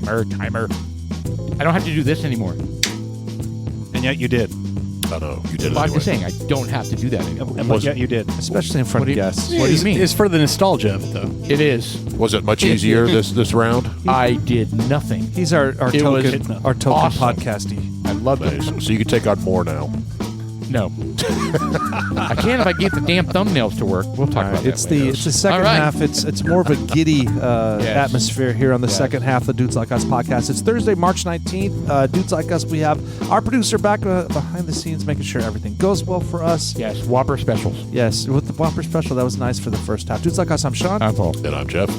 Timer. I don't have to do this anymore. And yet you did. I know. You did it Well, I'm anyway. just saying, I don't have to do that anymore. And yet you did. Especially in front of guests. What do you mean? It's for the nostalgia of it, though. It is. Was it much easier this round? I did nothing. He's our It token was awesome. podcasty. I loved it. Nice. So you can take on more now. No. I can if I get the damn thumbnails to work. We'll talk about It's that later. the second All right. half. It's more of a giddy atmosphere here on the second half of the Dudes Like Us podcast. It's Thursday, March 19th. Dudes Like Us, we have our producer back behind the scenes making sure everything goes well for us. Yes, Whopper specials. Yes, with the Whopper special, that was nice for the first half. Dudes Like Us, I'm Sean. I'm Paul. And I'm Jeff.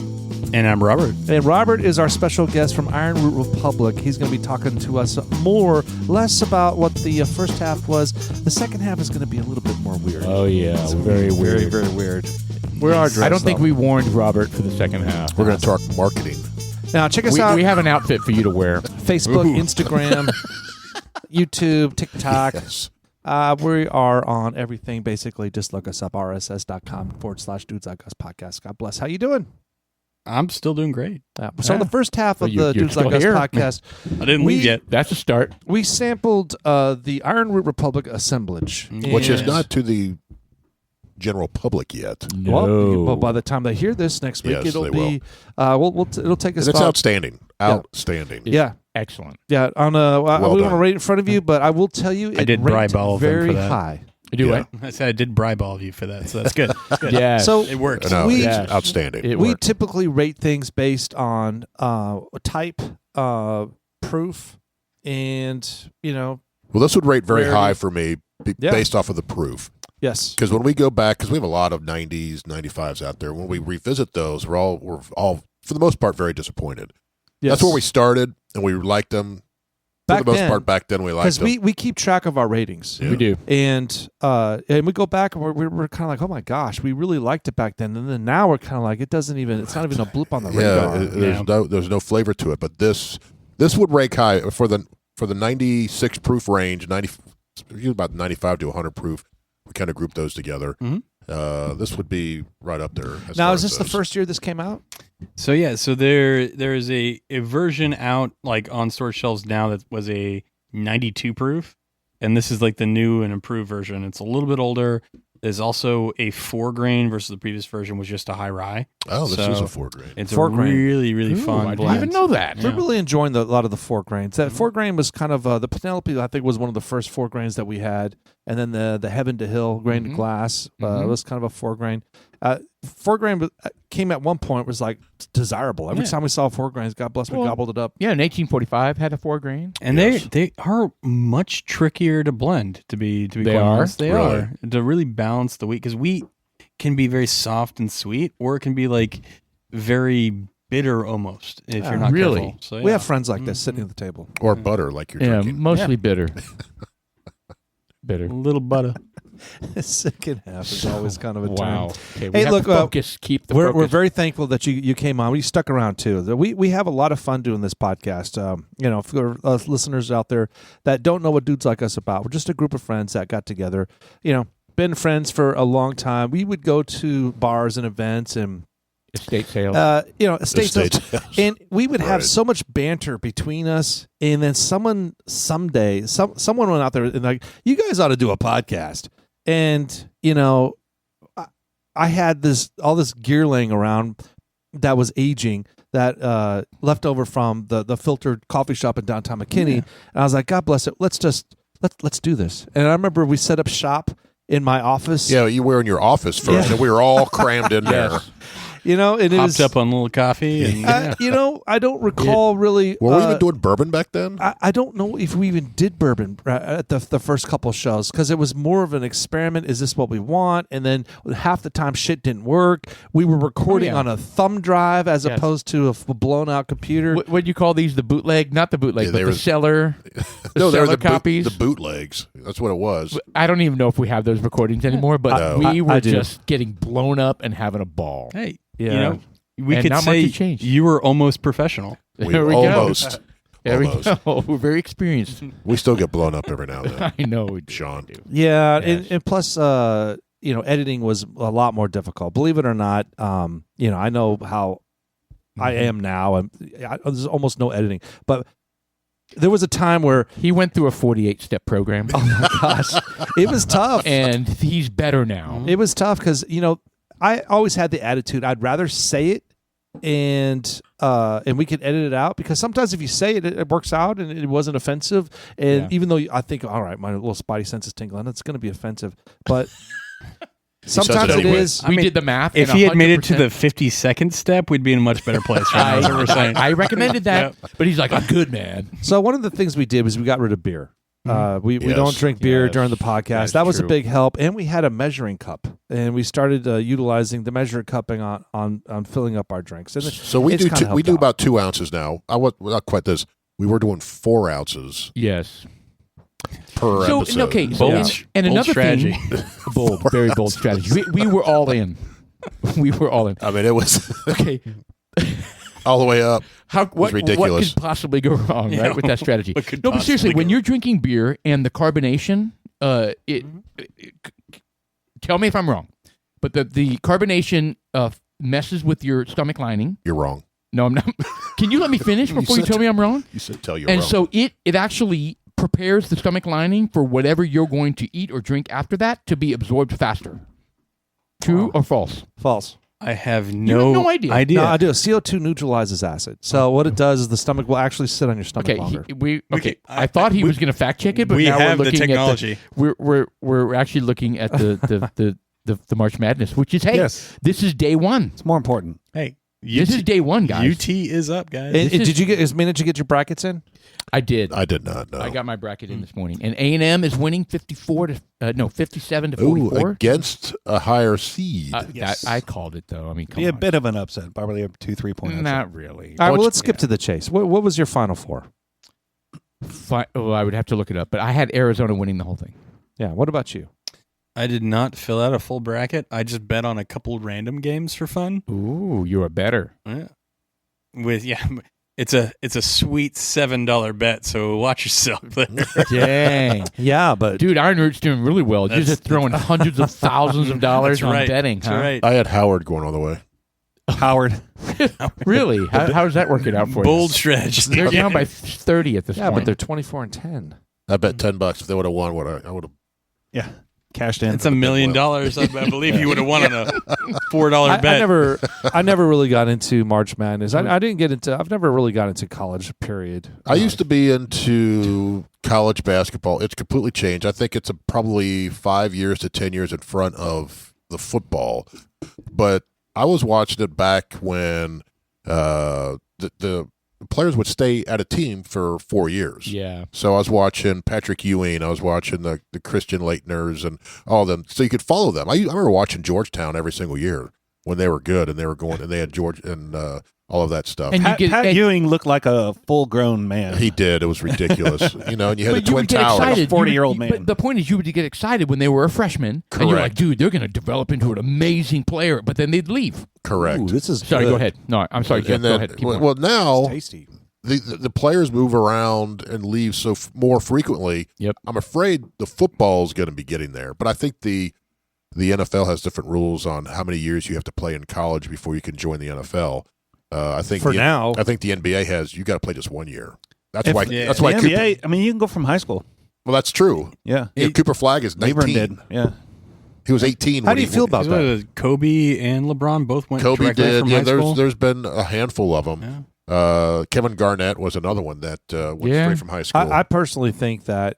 And I'm Robert. And Robert is our special guest from Ironroot Republic. He's going to be talking to us less about what the first half was. The second half is going to be a little bit more weird. Oh, yeah. Very weird. Very, very weird. We're our I don't think we warned Robert for the second half. We're going to talk marketing. Now, check us out. We have an outfit for you to wear. Facebook, Instagram, YouTube, TikTok. Yes. We are on everything, basically. Just look us up, rss.com/Dudes Like Us podcast. God bless. How you doing? I'm still doing great. So the first half of Well, the you're Dudes Like still Us here. podcast, I didn't leave yet. That's a start. we sampled the Ironroot Republic assemblage. Which is And- not to the general public yet. Well, by the time they hear this next week, Yes, it'll they be. It'll take us. And it's about, outstanding. Outstanding. Yeah, Excellent. yeah. On I Well don't want to done. rate in front of you, but I will tell you, it did ranked bribe all of them very for that. high. You do Yeah. it? I said I did bribe all of you for that, so that's good. That's good. Yeah. So It works. No, We- it's Yes. outstanding. It we worked. typically rate things based on type, proof, and Well, this would rate very Very- high for me Yeah. based off of the proof. yes, Because when we go back, because we have a lot of 90s, 95s out there, when we revisit those, we're all for the most part, very disappointed. yes. That's where we started, and we liked them. For Back the most then, part, back then we liked because them. we keep track of our ratings. Yeah. We do. And we go back and we're kind of like, oh my gosh, we really liked it back then, and then now we're kind of like, it's not even a blip on the radar. There's no flavor to it. But this would rank high for the 96 proof range, about 95 to 100 proof. We kind of grouped those together. Mhm. This would be right up there. Now, is this the first year this came out? So yeah, so there is a version out like on store shelves now that was a 92 proof, and this is like the new and improved version. It's a little bit older. There's also a 4-grain versus the previous version was just a high rye. Oh, this So is a 4-grain. It's 4-grain. a really really Ooh, fun I blend. didn't even know that. We're really enjoying a lot of the 4 grains. That 4 grain was kind of the Penelope. I think was one of the first 4 grains that we had, and then the Heaven to Hill grain to glass was kind of a 4 grain. 4 grain came at one point was like desirable. Every time we saw 4 grains, God bless, we gobbled it up. Yeah, in 1845 had a 4-grain. And Yes. they are much trickier to blend. To be They quite are? honest, they Really? are to really balance the wheat, because wheat can be very soft and sweet, or it can be like very bitter almost if you're not really? careful. So, We yeah. have friends like this sitting at the table. Or butter, like you're Yeah, drinking. mostly bitter. Bitter. a little butter. The second half is always kind of a Wow. turn. Okay, we Hey, have look, to focus. Keep the We're focus. very thankful that you came on. We stuck around too. We have a lot of fun doing this podcast. For us listeners out there that don't know what Dudes Like Us about, we're just a group of friends that got together. Been friends for a long time. We would go to bars and events and estate sales. estate sales, sales. and we would have Right. so much banter between us. And then someone went out there and like, you guys ought to do a podcast. And I had all this gear laying around that was aging that left over from the filtered coffee shop in downtown McKinney. And I was like, God bless it. Let's do this. And I remember we set up shop in my office. Yeah, you were in your office first, and we were all crammed in there. And it Hopped was up on a little coffee. And, I don't recall really. Were we even doing bourbon back then? I don't know if we even did bourbon at the first couple of shows, because it was more of an experiment. Is this what we want? And then half the time shit didn't work. We were recording on a thumb drive as opposed to a blown out computer. What do you call these? The bootleg? Not the bootleg, Yeah, but they the were- cellar. No, they were cellar the copies. the bootlegs. That's what it was. I don't even know if we have those recordings anymore, but No. we were I do. just getting blown up and having a ball. hey, Yeah. we And could not much say has changed. you were almost professional. There we almost. go. There Almost. we go. We're very experienced. We still get blown up every now and then. I know we do. Sean. Yeah, Yes. and plus, editing was a lot more difficult. Believe it or not, I know how I am now. There's almost no editing, but there was a time where He went through a 48-step program, oh my gosh, it was tough. and he's better now. It was tough because I always had the attitude I'd rather say it and we could edit it out, because sometimes if you say it, it works out and it wasn't offensive. And even though I think, all right, my little spidey sense is tingling, it's going to be offensive, but sometimes it anyway. is. We did the math. If and he had made it to 100%. the 52nd step, we'd be in a much better place right now. That's what we're saying. I recommended that, but he's like, I'm good, man. So one of the things we did was we got rid of beer. We Yes. don't drink beer Yes. during the podcast. That's That was a true. big help, and we had a measuring cup, and we started utilizing the measuring cupping on filling up our drinks. And So we it's do kinda we helped do out. about 2 ounces now. Not quite this. We were doing 4 ounces Yes. per So, episode. okay, so, Bold- and bold another strategy. thing, bold, very bold strategy. We were all in. We were all in. I mean, it was Okay, all the way up. what ridiculous. could possibly go wrong, right, with that strategy? What could No, but seriously, possibly when go you're drinking beer and the carbonation, tell me if I'm wrong, but the carbonation messes with your stomach lining. You're wrong. No, I'm not. Can you let me finish before you said- tell me I'm wrong? You said tell you And wrong. so it actually prepares the stomach lining for whatever you're going to eat or drink after that to be absorbed faster. True or false? false. I have have no, no idea. No, I do. CO2 neutralizes acid. So what it does is the stomach will actually sit on your stomach Okay, longer. I thought he was going to fact check it, but we now have we're the looking technology. at we're actually looking at the March Madness, which is Yes. this is day one. It's more important. Hey, This is day one, guys. UT is up, guys. And This is- did you get your brackets in? I did. I did not know. I got my bracket in this morning, and A&M is winning 57 to Ooh, 44. against a higher seed. Yes. I called it though. I mean, come Be a on. bit of an upset, probably a 2-3 point upset. Not really. All right, well, What's- let's skip to the chase. What was your Final Four? I would have to look it up, but I had Arizona winning the whole thing. Yeah, what about you? I did not fill out a full bracket. I just bet on a couple random games for fun. Ooh, you are better. Yeah. It's a sweet $7 bet, so watch yourself there. Dang. Yeah, but Dude, Ironroot's doing really well. You're just throwing hundreds of thousands of dollars That's on right. betting, That's huh? right. I had Howard going all the way. Howard. Really? How's that working out for Bold you? strategy. They're down by 30 at this yeah, point. but they're 24-10. I bet $10 if they would have won. I would have. Yeah. Cashed in. It's $1 million. I believe you would have won on a $4 bet. I never really got into March Madness. I didn't get into. I've never really got into college. Period. I used to be into college basketball. It's completely changed. I think it's probably 5 years to 10 years in front of the football. But I was watching it back when the players would stay at a team for 4 years. Yeah. So I was watching Patrick Ewing. I was watching the Christian Leitners and all of them. So you could follow them. I remember watching Georgetown every single year when they were good and they were going and they had George and all of that stuff. And Pat, you get, Pat and- Ewing looked like a full-grown man. He did. It was ridiculous. And you had the but you Twin would get Towers. excited. 40-year-old You- man. But the point is, you would get excited when they were a freshman, and you're like, Correct. "Dude, they're going to develop into an amazing player." But then they'd leave. Correct. Ooh, this is Sorry, good. go ahead. No, I'm sorry, Jeff. And then, Go ahead. Keep going. well, now Tasty. the players move around and leave so more frequently. Yep. I'm afraid the football is going to be getting there, but I think the NFL has different rules on how many years you have to play in college before you can join the NFL. I think now. I think the NBA has you got to play just 1 year. That's If- why. yeah. That's The why. Cooper, NBA, I mean, you can go from high school. well, that's true. Yeah. Yeah, Cooper Flag is 19. Lebron did. Yeah. He was 18. How when do you he- feel about that? Kobe and LeBron both went Kobe directly did. from Yeah, high school. there's been a handful of them. Yeah. Kevin Garnett was another one that went Yeah. straight from high school. I personally think that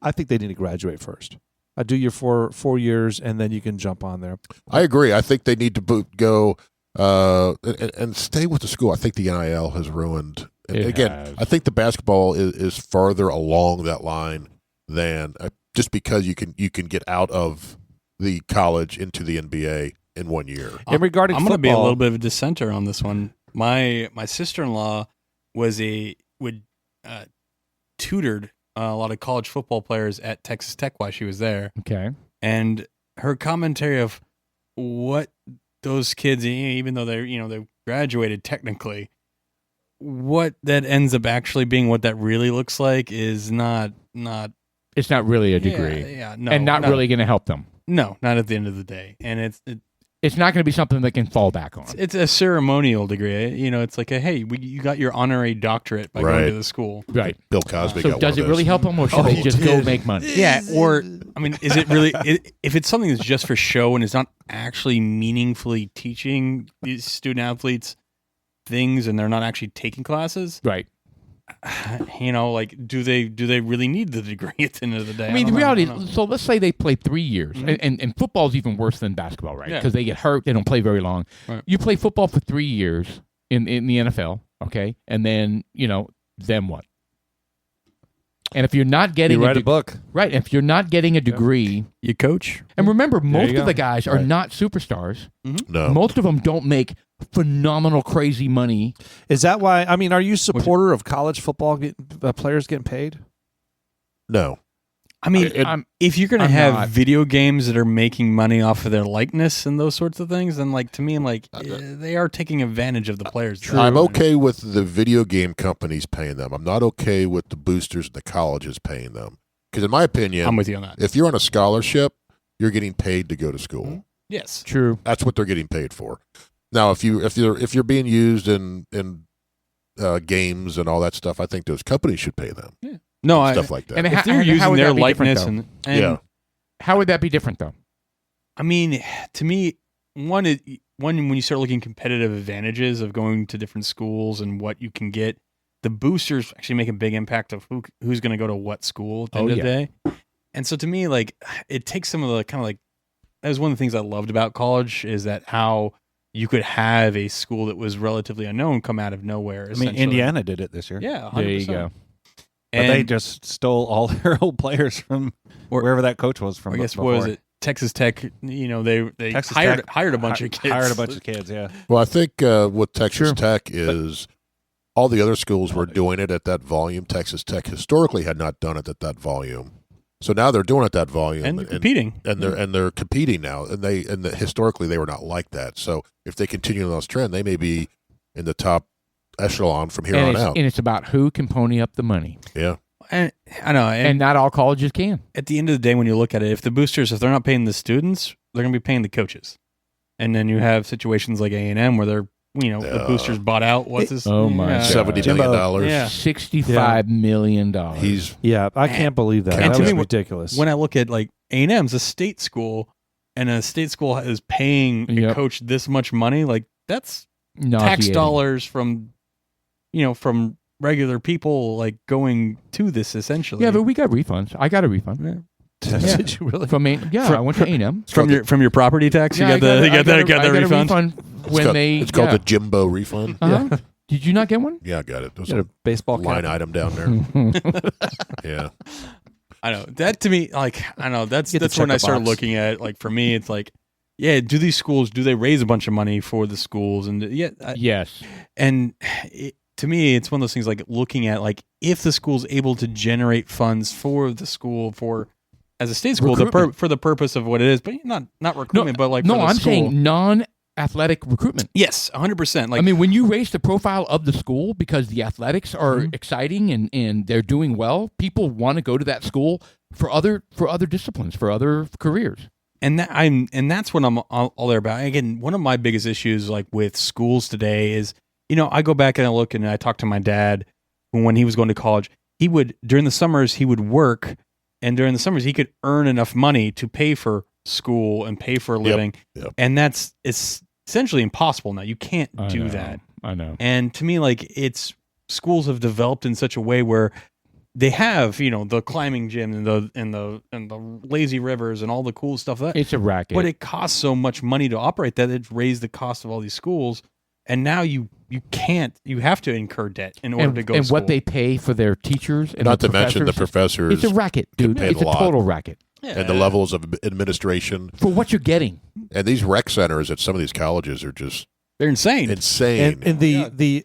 I think they need to graduate first. I do your 4 years, and then you can jump on there. I agree. I think they need to go and stay with the school. I think the NIL has ruined. It Again, has. I think the basketball is farther along that line than just because you can get out of the college into the NBA in 1 year. And regarding I'm going to be a football- little bit of a dissenter on this one. My sister-in-law tutored a lot of college football players at Texas Tech while she was there, Okay. and her commentary of what those kids, even though they graduated technically, what that ends up actually being, what that really looks like, is not. It's not really a degree, Yeah, no, and not really going to help them. No, not at the end of the day. And It's not going to be something they can fall back on. It's a ceremonial degree. You know, it's like hey, you got your honorary doctorate by going to the school. Right. Bill Cosby So got does one it of really those. help them, or should they just go make money? Yeah, or I mean, is it really? If it's something that's just for show and it's not actually meaningfully teaching these student athletes things, and they're not actually taking classes, Right. you know, like do they really need the degree at the end of the day? I mean, the don't know. reality is, so let's say they play 3 years, and football's even worse than basketball, right? Yeah. Because they get hurt, they don't play very long. Right. You play football for 3 years in the NFL, okay? And then, then what? And if you're not getting You write a book. right, if you're not getting a degree, You coach? and remember, most you of the go. guys are Right. not superstars. No. Most of them don't make phenomenal, crazy money. Is that why? I mean, are you a supporter of college football players getting paid? No. I mean, I'm- if you're going to I'm have not. video games that are making money off of their likeness and those sorts of things, then like to me, I'm like they are taking advantage of the players. I'm okay with the video game companies paying them. I'm not okay with the boosters and the colleges paying them. Because in my opinion, I'm with you on that. if you're on a scholarship, you're getting paid to go to school. Mm-hmm. Yes. True. That's what they're getting paid for. Now, if you're being used in games and all that stuff, I think those companies should pay them. No, I, Stuff like that. And if how- they're how using would their that be different, likeness though? and Yeah. How would that be different, though? I mean, to me, one when you start looking competitive advantages of going to different schools and what you can get, the boosters actually make a big impact of who's going to go to what school at the end of the day. And so to me, like it takes some of the kind of like that was one of the things I loved about college is that how you could have a school that was relatively unknown come out of nowhere. I mean, essentially. Indiana did it this year. Yeah, 100%. There you go. But they And just stole all their old players from wherever that coach was from. I guess before. what was it? Texas Tech. You know, they Texas hired Tech a bunch of kids. Hired a bunch of kids, yeah. Well, I think with Texas Sure. Tech is all the other schools were doing it at that volume. Texas Tech historically had not done it at that volume, so now they're doing it at that volume and competing. and they're competing now. And historically they were not like that. So if they continue on this trend, they may be in the top echelon from here And on it's, out. and it's about who can pony up the money. Yeah, And I know. And not all colleges can. At the end of the day, when you look at it, if they're not paying the students, they're going to be paying the coaches. And then you have situations like A&M where they're, the boosters bought out. What's his? Oh, my God. $70 million. Yeah. $65 million. He's Yeah, I can't believe that. And That to was me, ridiculous. When I look at like A&M's a state school, and a state school is paying a Yep. coach this much money, like that's tax Nauseating. dollars from regular people like going to this essentially. Yeah, but we got refunds. I got a refund Did you really? from I went to A&M. from your property tax, Yeah, you got the I got the a refund. when it's called the Jimbo refund. Uh-huh. Did you not get one? Yeah, I got it. There's Got a a baseball line cap. item down there. Yeah. I know that to me, like I know that's Get to when check I a started box. looking at it. Like for me, it's like, yeah, do these schools do they raise a bunch of money for the schools and Yes. and to me, it's one of those things like looking at like if the school's able to generate funds for the school for as a state school Recruitment. for the purpose of what it is, but not recruitment, but like No, for the I'm school. saying non-athletic recruitment. Yes, 100%. Like I mean, when you raise the profile of the school because the athletics are exciting and they're doing well, people want to go to that school for other disciplines, for other careers. And that's what I'm all there about. Again, one of my biggest issues like with schools today is, I go back and I look and I talk to my dad when he was going to college. He would during the summers he would work, and during the summers he could earn enough money to pay for school and pay for a living. Yep. And it's essentially impossible now. You can't do that. I know. And to me, like schools have developed in such a way where they have, the climbing gym and the lazy rivers and all the cool stuff that It's a racket. but it costs so much money to operate that it's raised the cost of all these schools, and now you have to incur debt in order to go to and school. what they pay for their teachers and Not the to mention the professors It's a racket, dude. paid It's a a lot. total racket and the levels of administration. for what you're getting. And these rec centers at some of these colleges are just they're insane. insane. And the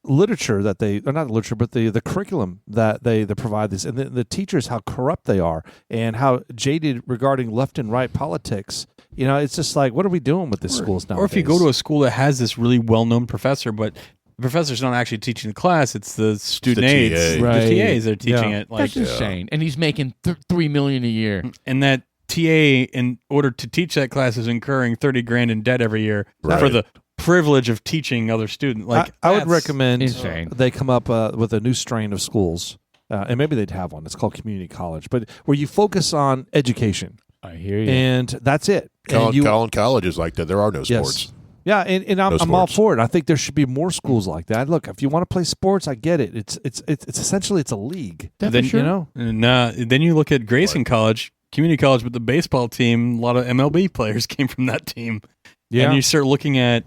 literature that they or not the literature but the curriculum that they provide this and the teachers how corrupt they are and how jaded regarding left and right politics. It's just like, what are we doing with the schools now? Or if you go to a school that has this really well-known professor, but the professor's not actually teaching the class, it's the student the aides, TA. Right. the TAs that are teaching Yeah. it. Like, That's insane. And he's making $3 million a year. and that TA in order to teach that class is incurring $30,000 in debt every year Right. for the privilege of teaching other students. Like I would that's recommend insane. they come up with a new strain of schools, and maybe they'd have one. It's called community college, but where you focus on education, I hear you. and that's it. And Collin College is like that. There are no sports. Yes. Yeah, and I'm No all sports. for it. I think there should be more schools like that. Look, if you want to play sports, I get it. It's essentially it's a league. Then, You know, And then you look at Grayson College, community college, but the baseball team, a lot of MLB players came from that team. And you start looking at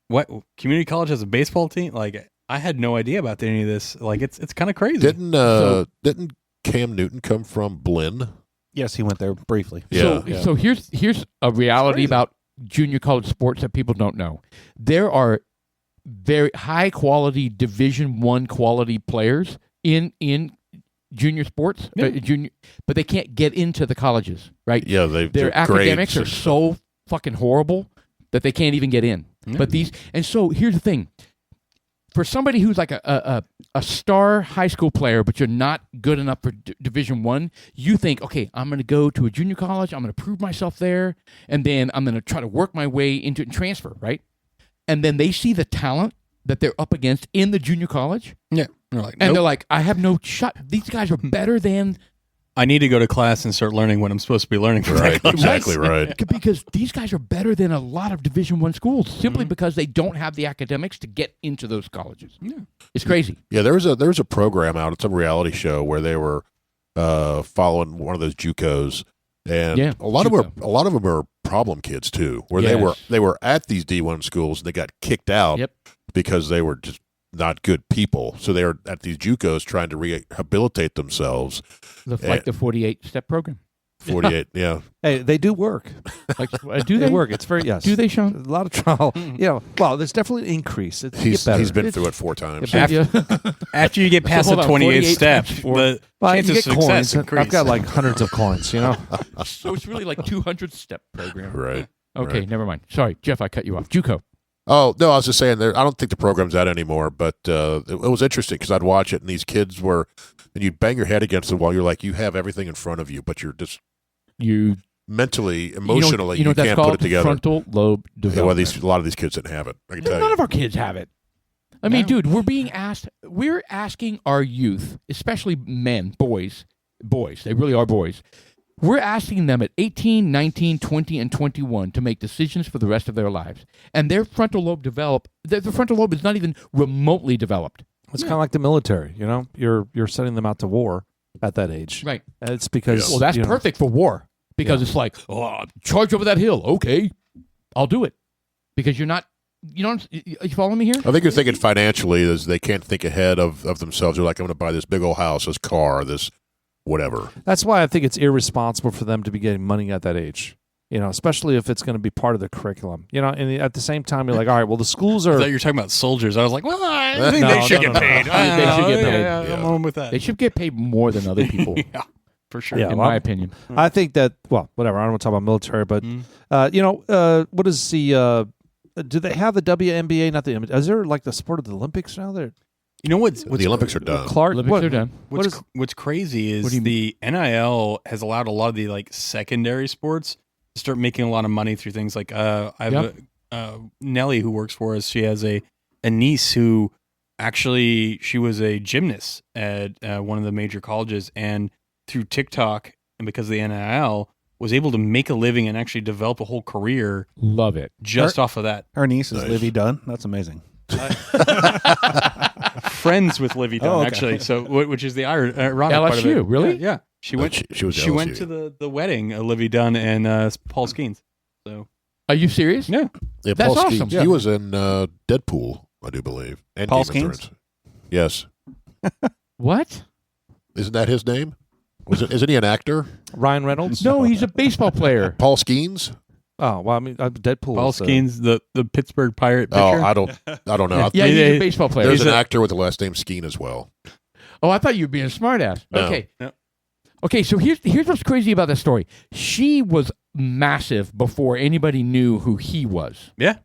what community college has a baseball team. Like I had no idea about any of this. Like it's kind of crazy. Didn't Cam Newton come from Blinn? Yes, he went there briefly. Yeah. So here's a reality about junior college sports that people don't know. There are very high quality Division I quality players in junior sports, but they can't get into the colleges, right? Yeah, Their academics are so fucking horrible that they can't even get in. But so here's the thing. For somebody who's like a star high school player, but you're not good enough for Division I, you think, okay, I'm going to go to a junior college, I'm going to prove myself there, and then I'm going to try to work my way into it and transfer, right? And then they see the talent that they're up against in the junior college, Yeah. They're like, and nope. they're like, I have no shot. These guys are better than... I need to go to class and start learning what I'm supposed to be learning for that Right, class. exactly right. Because these guys are better than a lot of Division I schools simply because they don't have the academics to get into those colleges. Yeah. It's crazy. Yeah, there was a program out. It's a reality show where they were following one of those JUCOs, and a lot of them are problem kids too. Where they were at these D1 schools and they got kicked out because they were just not good people. So they were at these JUCOs trying to rehabilitate themselves. Like the 48-step program. 48, yeah. hey, they do work. Like, do They they work. It's very yes. Do they, Sean? A lot of trial. Well, there's definitely an increase. He's been through it 4 times. After you get past hold the on, 28 48 step, times 4. the Well, chances you of get success coins. increase. I've got like hundreds of coins. You know. So it's really like 200-step program. Right. Okay, right. never mind. Sorry, Jeff, I cut you off. JUCO. Oh, no, I was just saying, I don't think the program's out anymore, but it was interesting because I'd watch it, and these kids were, and you'd bang your head against the wall. You're like, you have everything in front of you, but you're just mentally, emotionally, you that's can't called put it together. Frontal lobe Yeah, well, development. a lot of these kids didn't have it. I can tell None you. of our kids have it. I mean, dude, we're asking our youth, especially men, boys, they really are boys. We're asking them at 18, 19, 20, and 21 to make decisions for the rest of their lives. And their frontal lobe the frontal lobe is not even remotely developed. It's kind of like the military. You know, you're sending them out to war at that age. Right. And it's because Well, that's perfect for war because it's like, charge over that hill. Okay, I'll do it. Because you're not, you follow me here? I think you're thinking financially is they can't think ahead of themselves. They're like, I'm going to buy this big old house, this car, this whatever. That's why I think it's irresponsible for them to be getting money at that age. You know, especially if it's going to be part of the curriculum. You know, and at the same time, you're like, all right, well, the schools I are. thought you were talking about soldiers. I was like, well, I think No, they should no, get no, paid. no. They should get paid. Yeah, I'm on with that. They should get paid more than other people, Yeah, for sure. Yeah, in well, my opinion. I think that, well, whatever. I don't want to talk about military, but, what is the. Do they have the WNBA? Not the. Is there like the sport of the Olympics now? There, You know what's The Olympics are done. Clark. Olympics what- are done. What's crazy is What do you the NIL has allowed a lot of the like secondary sports to start making a lot of money through things like I have Nellie who works for us. She has a niece who actually she was a gymnast at one of the major colleges, and through TikTok and because of the NIL was able to make a living and actually develop a whole career Love it. just off of that. Her niece is Nice. Livy Dunne. That's amazing. Friends with Livy Dunne, Oh, okay. actually. So, which is the ironic part of it. LSU, really? Yeah. She went. She was She went LSU. to the wedding of Livy Dunne and Paul Skeens. So Are you serious? yeah, Yeah, That's Paul awesome. Skeens, he was in Deadpool, I do believe. And Paul Game of Skeens? Thrones. Yes. What? Isn't that his name? Isn't he an actor? Ryan Reynolds? No, he's a baseball player. Paul Skeens? Oh, well, I mean, Deadpool. Paul is, Skeens, the Pittsburgh Pirate pitcher. Oh, I don't know. Yeah, he's Yeah, a baseball player. There's he's an a- actor with the last name Skeen as well. Oh, I thought you were being a smartass. No. Okay. No. Okay, so here's what's crazy about that story. She was massive before anybody knew who he was, Yeah.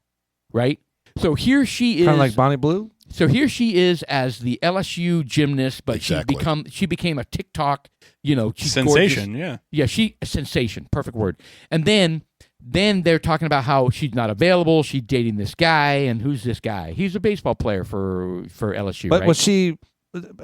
right? So here she is. kind of like Bonnie Blue. So here she is as the LSU gymnast, but Exactly. she became a TikTok, she's Sensation, gorgeous. Yeah, she a sensation, perfect word. And then they're talking about how she's not available. She's dating this guy, and who's this guy? He's a baseball player for LSU. But right? was she?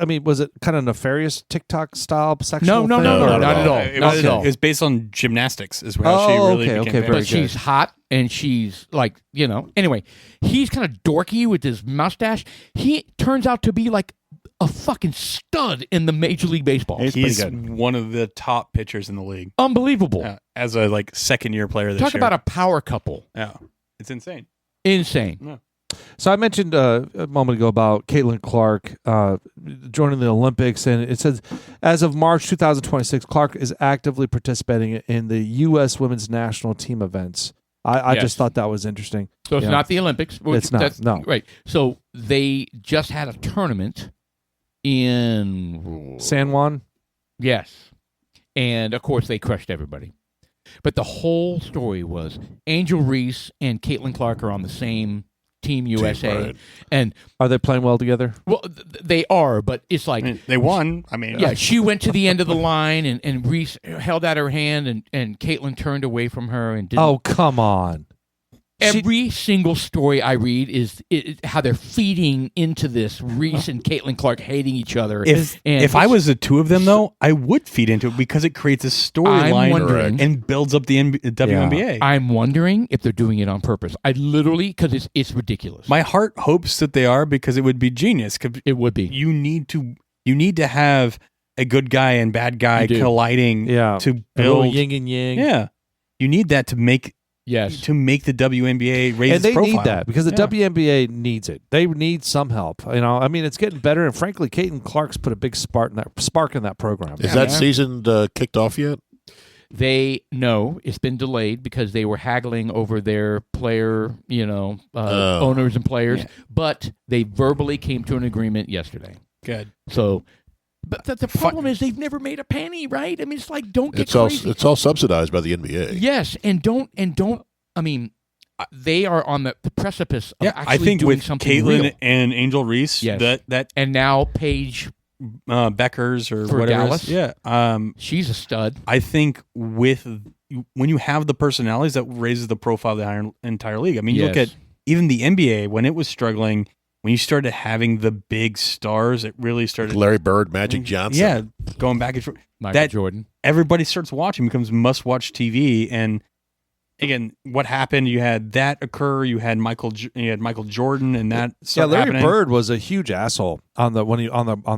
I mean, was it kind of nefarious TikTok style sexual? No, thing? not at all. It Not was, at all. it was based on gymnastics, is how she really became okay, famous. very But she's hot, and she's like, Anyway, he's kind of dorky with his mustache. He turns out to be like a fucking stud in the Major League Baseball. He's one of the top pitchers in the league. Unbelievable. As a second-year player this Talk year. about a power couple. Yeah, it's insane. Insane. So I mentioned a moment ago about Caitlin Clark joining the Olympics, and it says, as of March 2026, Clark is actively participating in the U.S. Women's National Team events. I Yes. just thought that was interesting. So it's not the Olympics. It's not, no. Right. So they just had a tournament in San Juan? Yes. And of course they crushed everybody. But the whole story was Angel Reese and Caitlin Clark are on the same Team USA. right. And Are they playing well together? well they are, but it's like I mean, they won. I mean, yeah, she went to the end of the line and Reese held out her hand and Caitlin turned away from her and didn't. Oh, come on. Every single story I read is how they're feeding into this Reese and Caitlin Clark hating each other. If I was the two of them, though, I would feed into it because it creates a I'm wondering- storyline and builds up the WNBA. I'm wondering if they're doing it on purpose. I literally, because it's ridiculous. My heart hopes that they are because it would be genius. 'Cause It would be. you need to have a good guy and bad guy You do. colliding to A little build yin and yang. Yeah, you need that to make Yes. the WNBA raise And its they profile. need that because the Yeah. WNBA needs it. They need some help. I mean, it's getting better. And frankly, Caitlin Clark's put a big spark in that program. Is that season kicked off yet? It's been delayed because they were haggling over their player, owners and players. Yeah. But they verbally came to an agreement yesterday. Good. So, but the problem is they've never made a penny, right? I mean, it's like don't get It's all crazy. it's all subsidized by the NBA. Yes, and don't. I mean, they are on the precipice of Yeah, actually I think doing with something Caitlin real. and Angel Reese, Yes. that And now Paige, Beckers or For whatever. Dallas? Yeah. she's a stud. I think when you have the personalities, that raises the profile of the entire league. I mean, you look Yes. at even the NBA when it was struggling. When you started having the big stars, it really started. Larry Bird, Magic Johnson. Yeah, going back and forth. Michael Jordan. Everybody starts watching, becomes must-watch TV. And again, what happened? You had that occur. You had Michael Jordan, and that Yeah, started Larry happening. Bird was a huge asshole on the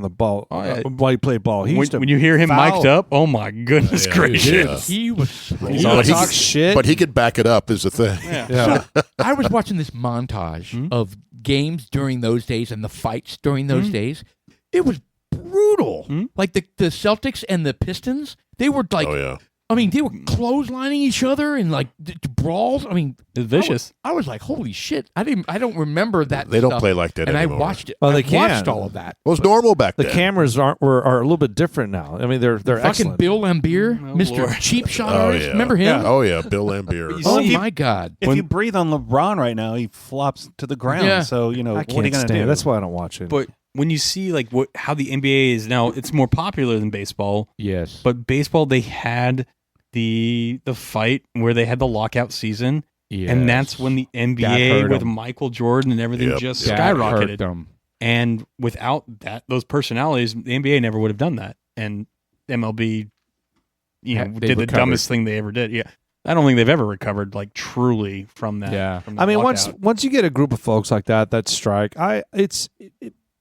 ball yeah. while he played ball. He used to When you hear him foul. mic'd up, oh my goodness Yeah, gracious! yeah. He was. He But would he talk could- shit. But he could back it up is the thing. yeah. I was watching this montage of games during those days and the fights during those days. It was brutal. Like the Celtics and the Pistons, they were like, Oh yeah. I mean, they were clotheslining each other and like brawls. I mean, It's vicious. I was like, holy shit! I don't remember that. They don't stuff. play like that and anymore. I watched it. Well, I they can't. watched all of that. It was normal back The then. cameras are a little bit different now. I mean, they're Fucking excellent. Bill Lambier, Oh, Mr. Lord. Cheap Shot Oh Artist. yeah. Remember him? Oh yeah, Bill Lambier. You Oh see- my God! If you breathe on LeBron right now, he flops to the ground. Yeah. So, I what are you can't going to stand it. do? That's why I don't watch it. But when you see how the NBA is now, it's more popular than baseball. Yes, But baseball, they had the fight where they had the lockout season, and that's when the hurt NBA with 'em. Michael Jordan and everything Yep. just That skyrocketed. hurt them. And without those personalities, the NBA never would have done that. And MLB, They did the recovered. dumbest thing they ever did. Yeah, I don't think they've ever recovered truly from that. Yeah. from that I mean, lockout. once you get a group of folks like that strike,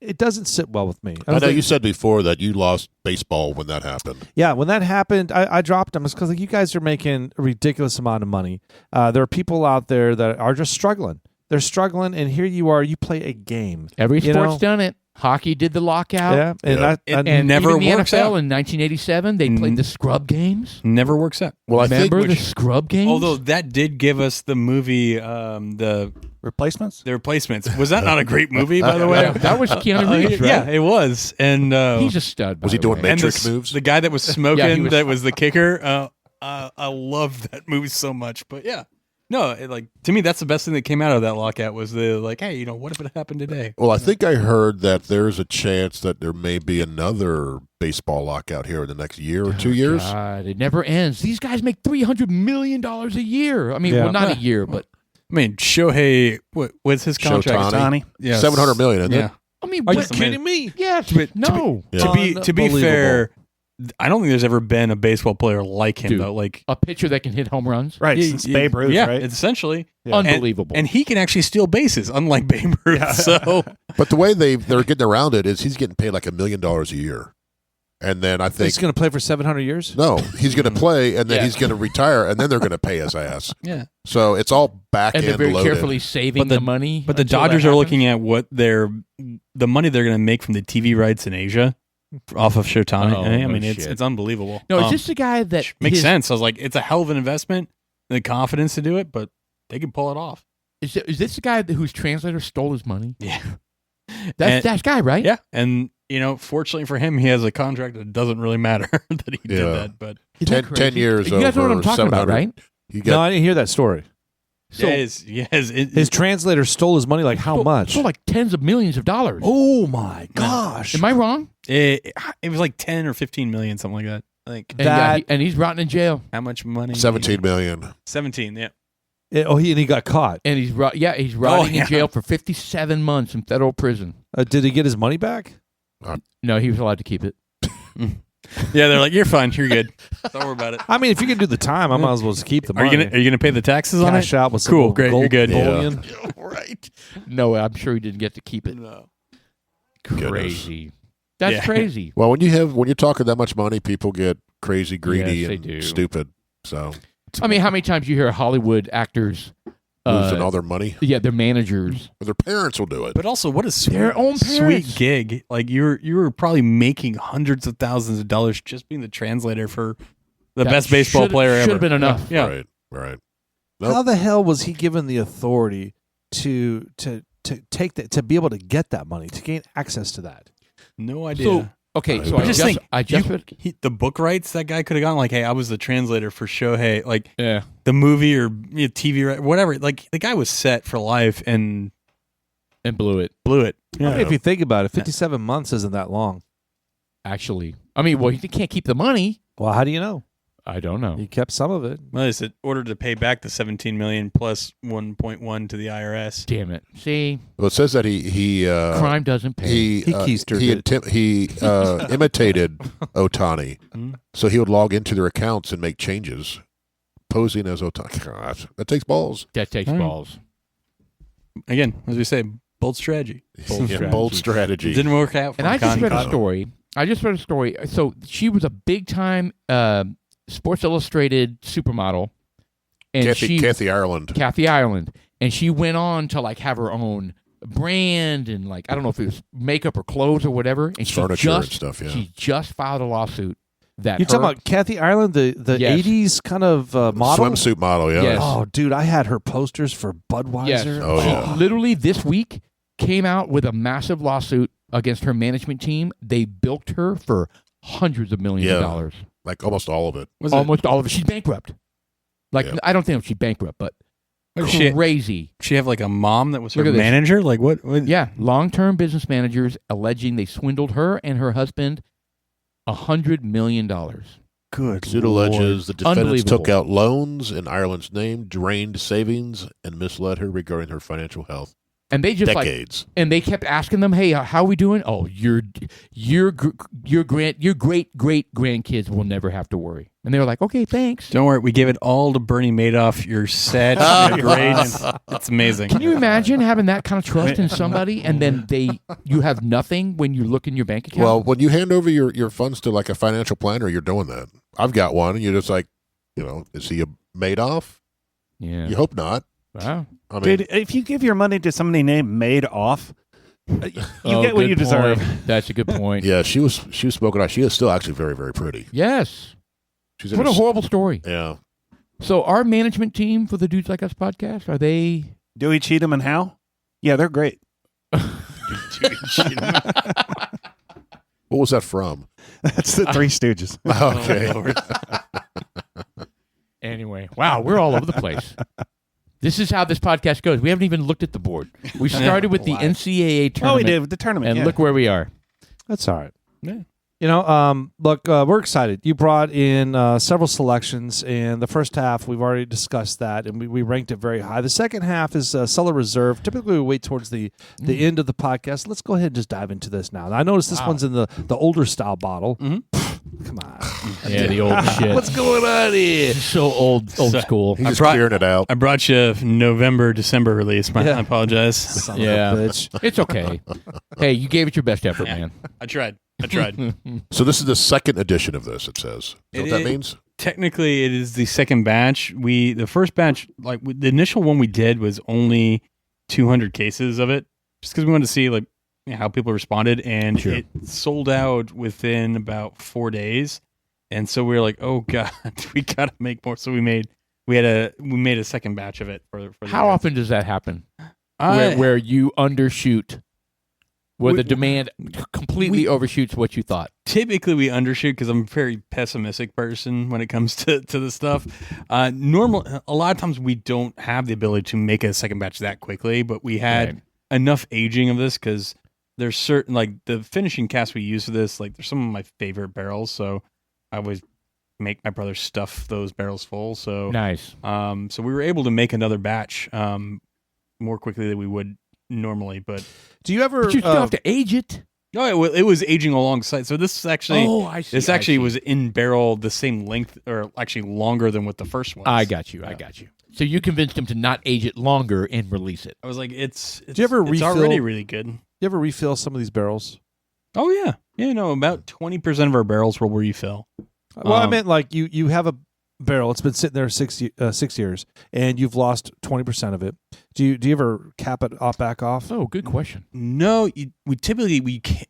it doesn't sit well with me. I know you said before that you lost baseball when that happened. Yeah, when that happened, I dropped them. It's because you guys are making a ridiculous amount of money. There are people out there that are just struggling. They're struggling, and here you are. You play a game. Every You sport's know? done it. Hockey did the lockout. Yeah, and Yeah. And never even the works NFL out. in 1987, they played the scrub games. never works out. Well, I think Remember the scrub games? Although that did give us the movie, the Replacements? Replacements. Was that not a great movie, by the way? that was Keanu Reeves, right? Yeah, it was. And He's a stud. by Was he the doing way. and Matrix the, moves? the guy that was smoking, Yeah, he was- that was the kicker. I loved that movie so much. But yeah, No, to me, that's the best thing that came out of that lockout was hey, what if it happened today? Well, I think I heard that there's a chance that there may be another baseball lockout here in the next year or 2 years. God, it never ends. These guys make $300 million a year. I mean, well, not a year, but I mean, Shohei, what's his contract? Ohtani? Yeah, $700 million, isn't it? I mean, Are you what- kidding me? Yes, But no. To be fair, I don't think there's ever been a baseball player like him Dude. though. A pitcher that can hit home runs. Right, Yeah, since Babe Ruth, yeah, right? it's essentially Unbelievable. and he can actually steal bases, unlike Babe Ruth. So But the way they're getting around it is he's getting paid like $1 million a year. And then I think He's going to play for 700 years? no, he's going to play and then Yeah. he's going to retire and then they're going to pay his ass. yeah, So it's all back and they're end very loaded. carefully saving the money. but the until that Dodgers are happens. looking at what the money they're going to make from the TV rights in Asia off of Showtime. Oh, I no mean, shit. it's unbelievable. No, is this the guy that makes his- sense? I was like, it's a hell of an investment, and the confidence to do it, but they can pull it off. Is this the guy whose translator stole his money? Yeah, That's that guy, right? yeah, and fortunately for him, he has a contract that doesn't really matter that he did Yeah. that, but. Isn't that 10 crazy? years You guys know what I'm over talking about, 700. right? You No, got I didn't hear that story. So His translator stole his money, like how much? So like tens of millions of dollars. Oh my gosh. Am I wrong? It was like 10 or 15 million, something like that. I think. And, and he's rotting in jail. How much money? 17 million. 17, yeah. He got caught. And he's rotting in jail for 57 months in federal prison. Did he get his money back? No, he was allowed to keep it. Yeah, they're like, you're fine, you're good. Don't worry about it. I mean, if you can do the time, I might as well just keep the Are money. you gonna pay the taxes on it? Cash out with some Cool, great, gold you're good. bullion. Right. No, I'm sure he didn't get to keep it. No. Crazy. That's Yeah. crazy. Well, when you're talking that much money, people get crazy, greedy, Yes, they and do. stupid. So I mean, how many times you hear Hollywood actors losing all their money, their managers. or their parents will do it. But also, what a sweet, Their own sweet parents. gig! Like you were probably making hundreds of thousands of dollars just being the translator for the best baseball player ever. Should have been enough. Yeah. Right. Nope. How the hell was he given the authority to take that, to be able to get that money, to gain access to that? No idea. So okay, so But I just just think the book rights that guy could have gone like, hey, I was the translator for Shohei, like yeah. the movie or TV, right, whatever. Like the guy was set for life and And blew it. blew it. I mean, if you think about it, 57 months isn't that long. Actually, I mean, well, he can't keep the money. Well, how do you know? I don't know. He kept some of it. Well, it's in order to pay back the 17 million plus 1.1 to the IRS. Damn it! See, Well, it says that he crime doesn't pay. he keistered he, it. he imitated Ohtani, Mhm. so he would log into their accounts and make changes, posing as Ohtani. God, that takes balls. That takes All right. balls. Again, as we say, bold strategy. Bold strategy. Didn't work out. For And I just Con- read a Con- story. So she was a big time Sports Illustrated supermodel, and Kathy Ireland. Kathy Ireland, and she went on to like have her own brand and like I don't know if it was makeup or clothes or whatever. And Furniture and stuff, yeah. She just filed a lawsuit that You're talking about Kathy Ireland, the Yes. 80s kind of model? Swimsuit model, yeah. Yes. Oh, dude, I had her posters for Budweiser. Yes. Oh, She yeah. literally this week came out with a massive lawsuit against her management team. They bilked her for hundreds of millions of Yeah. dollars. Like almost all of it. Was it- Almost all of it. She's bankrupt. Like Yeah. I don't think she's bankrupt, but what did she, crazy. she have like a mom that was her Look at this. manager? Like what? Yeah, long-term business managers alleging they swindled her and her husband $100 million. Good. Suit alleges the defendants took Unbelievable. out loans in Ireland's name, drained savings, and misled her regarding her financial health. And they just Decades. and they kept asking them, "Hey, how are we doing?" "Oh, your great grandkids will never have to worry." And they were like, "Okay, thanks." Don't worry, we gave it all to Bernie Madoff. You're set. You're great. It's amazing. Can you imagine having that kind of trust in somebody and then you have nothing when you look in your bank account? Well, when you hand over your funds to like a financial planner, you're doing that. I've got one, and you're just like, is he a Madoff? yeah. You hope not. Wow. I mean, Dude, if you give your money to somebody named Madoff, you Oh, get what good you deserve. point. That's a good point. yeah, she was spoken out. She is still actually very, very pretty. Yes. She's in What a her- horrible story. Yeah. So our management team for the Dudes Like Us podcast, are they Dewey, Cheatham, and Howe? Yeah, they're great. What was that from? That's the Three Stooges. Okay. anyway? Wow, we're all over the place. This is how this podcast goes. We haven't even looked at the board. We started with the NCAA tournament. Oh, we did with the tournament. And look where we are. That's all right. Yeah. You know, look, we're excited. You brought in several selections, and the first half, we've already discussed that, and we ranked it very high. The second half is Cellar Reserve. Typically, we wait towards the end of the podcast. Let's go ahead and just dive into this now. I noticed this one's in the older style bottle. Come on. Yeah, the old shit. What's going on here? So old school. He's just clearing it out. I brought you a November, December release. I apologize. Son Yeah. of a bitch. It's okay. Hey, you gave it your best effort, man. I tried. So this is the second edition of this, it says. Is that what that means? Technically, it is the second batch. The first batch, the initial one we did was only 200 cases of it, just because we wanted to see how people responded, and it sold out within about 4 days. And so we were like, "Oh God, we gotta make more." So we made a second batch of it for How often does that happen? Where you undershoot, where the demand completely overshoots what you thought? Typically, we undershoot because I'm a very pessimistic person when it comes to the stuff. A lot of times we don't have the ability to make a second batch that quickly, but we had enough aging of this because there's certain the finishing cast we use for this. They're some of my favorite barrels, so I always make my brother stuff those barrels full. So Nice. So we were able to make another batch more quickly than we would normally, but Do you ever? But you still have to age it. no, it was aging alongside. So this is actually I see. this actually was in barrel the same length, or actually longer than what the first one. I got you. So you convinced him to not age it longer and release it. I was like, it's you ever it's refill- already really good. You ever refill some of these barrels? Oh yeah, about 20% of our barrels will refill. Well, I meant you have a barrel. It's been sitting there 6 years, and you've lost 20% of it. Do you ever cap it back off? Oh, good question. No, we can't.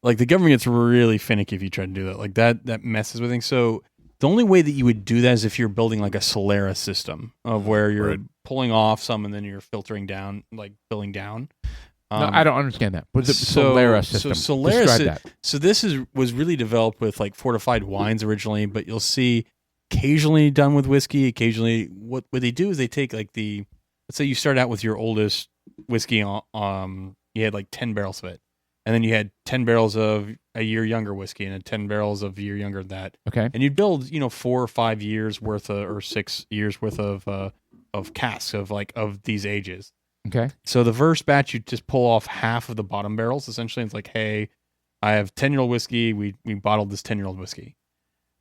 The government gets really finicky if you try to do that. That messes with things. So the only way that you would do that is if you're building a Solera system of where you're pulling off some and then you're filtering down, filling down. No, I don't understand that. What's the Solera system? So Solera, describe that. So this was really developed with fortified wines originally, but you'll see occasionally done with whiskey. Occasionally, what they do is they take let's say you start out with your oldest whiskey, you had 10 barrels of it, and then you had 10 barrels of a year younger whiskey, and then 10 barrels of a year younger than that. Okay. And you'd build 4 or 5 years worth or 6 years worth of casks of these ages. Okay. So the first batch, you just pull off half of the bottom barrels. Essentially, it's hey, I have 10-year-old whiskey. We bottled this 10-year-old whiskey,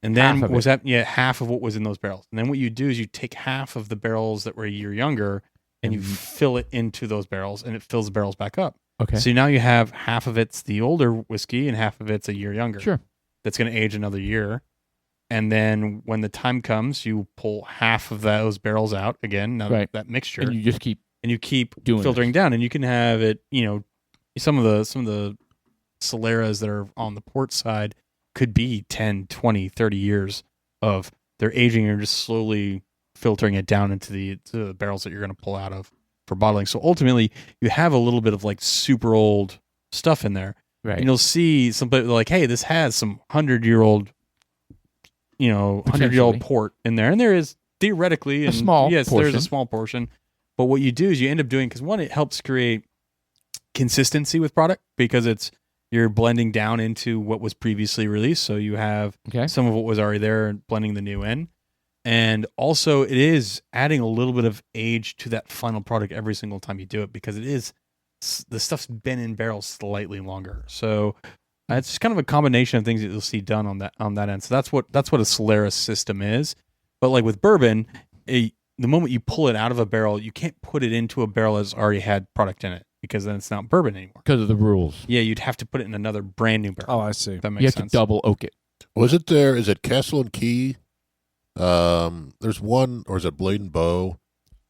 and then half of what was in those barrels. And then what you do is you take half of the barrels that were a year younger, and you fill it into those barrels, and it fills the barrels back up. Okay. So now you have half of it's the older whiskey, and half of it's a year younger. Sure. That's going to age another year. And then when the time comes, you pull half of those barrels out again. That mixture, And you just keep doing filtering down, and you can have it. Some of the Soleras that are on the port side could be 10, 20, 30 years of their aging, and you're just slowly filtering it down into the barrels that you're going to pull out of for bottling. So ultimately, you have a little bit of super old stuff in there, right. and you'll see somebody hey, this has some 100-year-old, 100-year-old port in there, and there is theoretically a small portion. There's a small portion. But what you do is you end up doing, because one, it helps create consistency with product because you're blending down into what was previously released. So you have some of what was already there and blending the new in. And also it is adding a little bit of age to that final product every single time you do it, because the stuff's been in barrels slightly longer. So it's just kind of a combination of things that you'll see done on that end. So that's what a Solera system is. But with bourbon, the moment you pull it out of a barrel, you can't put it into a barrel that's already had product in it, because then it's not bourbon anymore. Because of the rules. Yeah, you'd have to put it in another brand new barrel. Oh, I see. That makes You have sense. to double oak it. Was it there? Is it Castle and Key? There's one, or is it Blade and Bow?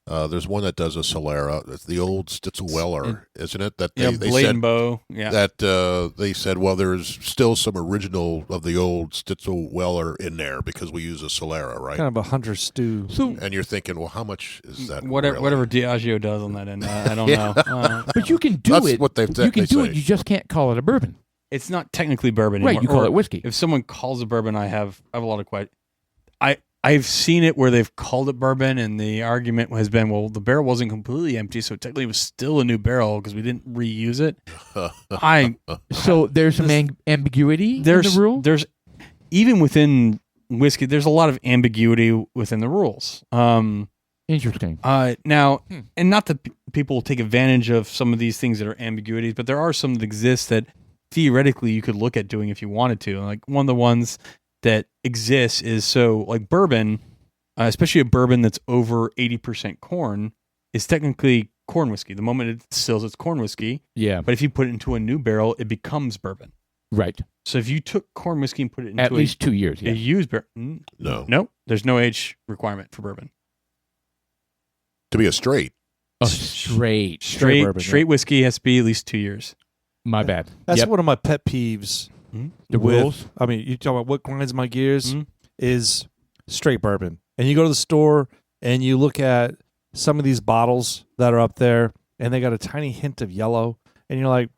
There's one that does a Solera. It's the old Stitzel-Weller, isn't it? That they Blade said, and Bow. Yeah. That they said, well, there's still some original of the old Stitzel-Weller in there because we use a Solera, right? Kind of a hunter stew. So, And you're thinking, well, how much is that? Whatever really? Diageo does on that end, I don't know. but you can do That's it. what they You can they do say. it. You just can't call it a bourbon. It's not technically bourbon anymore. Right. You call Or it whiskey. If someone calls it bourbon, I have a lot of questions. I've seen it where they've called it bourbon, and the argument has been, well, the barrel wasn't completely empty, so technically it was still a new barrel because we didn't reuse it. So there's some ambiguity in the rule? There's even within whiskey, there's a lot of ambiguity within the rules. Interesting. Now, and not that people take advantage of some of these things that are ambiguities, but there are some that exist that theoretically you could look at doing if you wanted to. Like one of the ones that exists is like bourbon, especially a bourbon that's over 80% corn, is technically corn whiskey. The moment it distills, it's corn whiskey. Yeah. But if you put it into a new barrel, it becomes bourbon. Right. So if you took corn whiskey and put it into at least 2 years, a used bourbon, No. There's no age requirement for bourbon. To be a straight. Oh, straight bourbon, Straight whiskey has to be at least 2 years. My bad. That's one of my pet peeves. The rules. I mean, you talk about what grinds my gears is straight bourbon. And you go to the store and you look at some of these bottles that are up there, and they got a tiny hint of yellow, and you're like,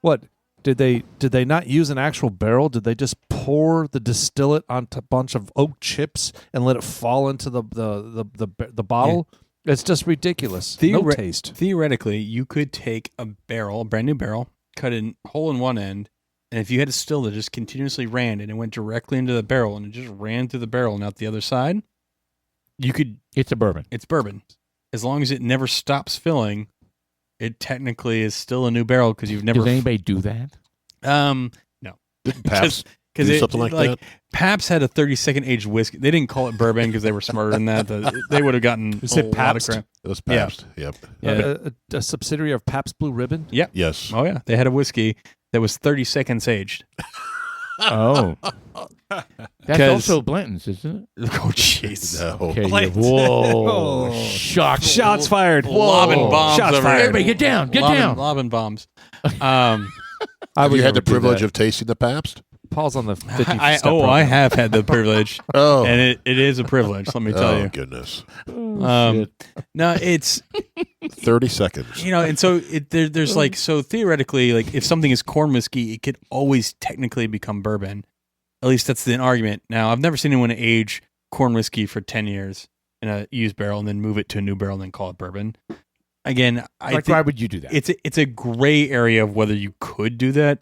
what? Did they not use an actual barrel? Did they just pour the distillate onto a bunch of oak chips and let it fall into the bottle? Yeah. It's just ridiculous. No taste. Theoretically, you could take a brand new barrel, cut a hole in one end, and if you had a still that just continuously ran and it went directly into the barrel and it just ran through the barrel and out the other side, you could. It's a bourbon. It's bourbon. As long as it never stops filling, it technically is still a new barrel because you've never. Does anybody do that? No. Didn't Pabst do something like that? Pabst had a 30-second aged whiskey. They didn't call it bourbon because they were smarter than that. They would have gotten Is it a lot of Pabst? crap. It was Pabst. Yep. A subsidiary of Pabst Blue Ribbon? Yep. Yes. Oh, yeah. They had a whiskey that was 30 seconds aged. Oh. That's also Blanton's, isn't it? Oh, jeez. No. Okay. Whoa. Shock. Shots fired. Lobbing bombs. Shots over fired. here. Everybody get down. Get down. Lobbing bombs. Have you had the privilege of tasting the Pabst? Paul's on the 50 I have had the privilege. Oh. And it is a privilege, let me tell you. Goodness. No, it's 30 seconds. and so there's so theoretically, like if something is corn whiskey, it could always technically become bourbon. At least that's the argument. Now, I've never seen anyone age corn whiskey for 10 years in a used barrel and then move it to a new barrel and then call it bourbon. Again, I think why would you do that? It's a gray area of whether you could do that,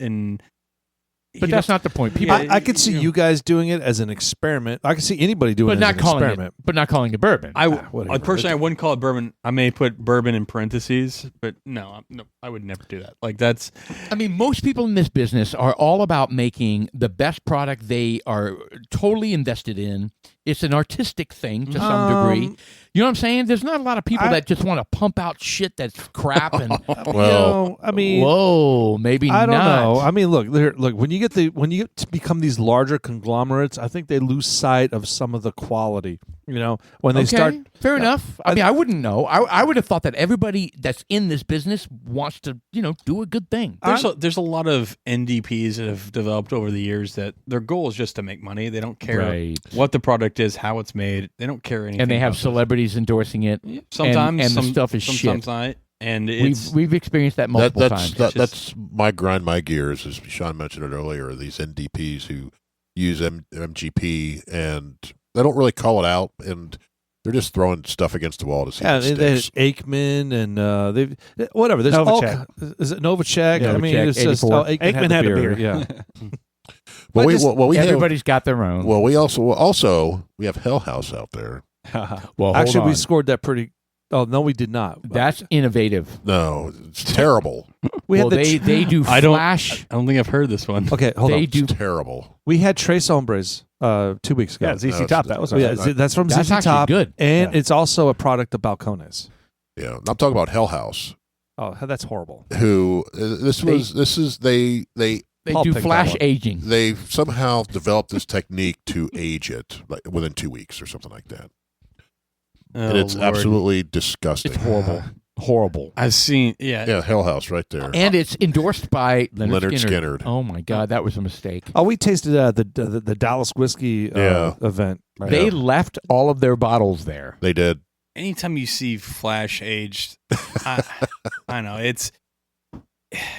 but that's not the point. People, I could see you guys doing it as an experiment. I could see anybody doing it as an experiment. But not calling it bourbon. Personally, I wouldn't call it bourbon. I may put bourbon in parentheses, but no, I would never do that. Like that's. I mean, most people in this business are all about making the best product they are totally invested in. It's an artistic thing to some degree. You know what I'm saying? There's not a lot of people that just want to pump out shit that's crap. And I mean, whoa, maybe I don't not. know. I mean, look, when you get to become these larger conglomerates, I think they lose sight of some of the quality. When they start. Fair enough. I mean, I wouldn't know. I would have thought that everybody that's in this business wants to, do a good thing. There's a lot of NDPs that have developed over the years that their goal is just to make money. They don't care what the product is, how it's made. They don't care anything. And they have celebrities endorsing it. Sometimes, and the stuff is shit. Sometimes not. And we've experienced that multiple times. That's my grind my gears, as Sean mentioned it earlier. These NDPs who use MGP and they don't really call it out, and they're just throwing stuff against the wall to see. Yeah, they had Aikman and they've whatever. There's Novacek. Is it Novacek? Yeah, I mean, it's just Aikman had a beer. Yeah. Everybody's got their own. Well, we also we have Hell House out there. Well, actually, we scored that pretty. Oh no, we did not. That's innovative. No, it's terrible. They do flash. I don't think I've heard this one. Okay, hold on. It's terrible. We had Tres Hombres 2 weeks ago. Yeah, ZZ Top. That was that's from That's ZZ actually Top. good. And it's also a product of Balcones. Yeah, I'm talking about Hell House. Oh, that's horrible. Who they do flash aging. They somehow developed this technique to age it like within 2 weeks or something like that. And it's absolutely disgusting. It's horrible. I've seen, Yeah, Hell House right there. And it's endorsed by Leonard Skinner. Oh my God, that was a mistake. Oh, we tasted the Dallas whiskey event. Right? They left all of their bottles there. They did. anytime you see flash aged, I know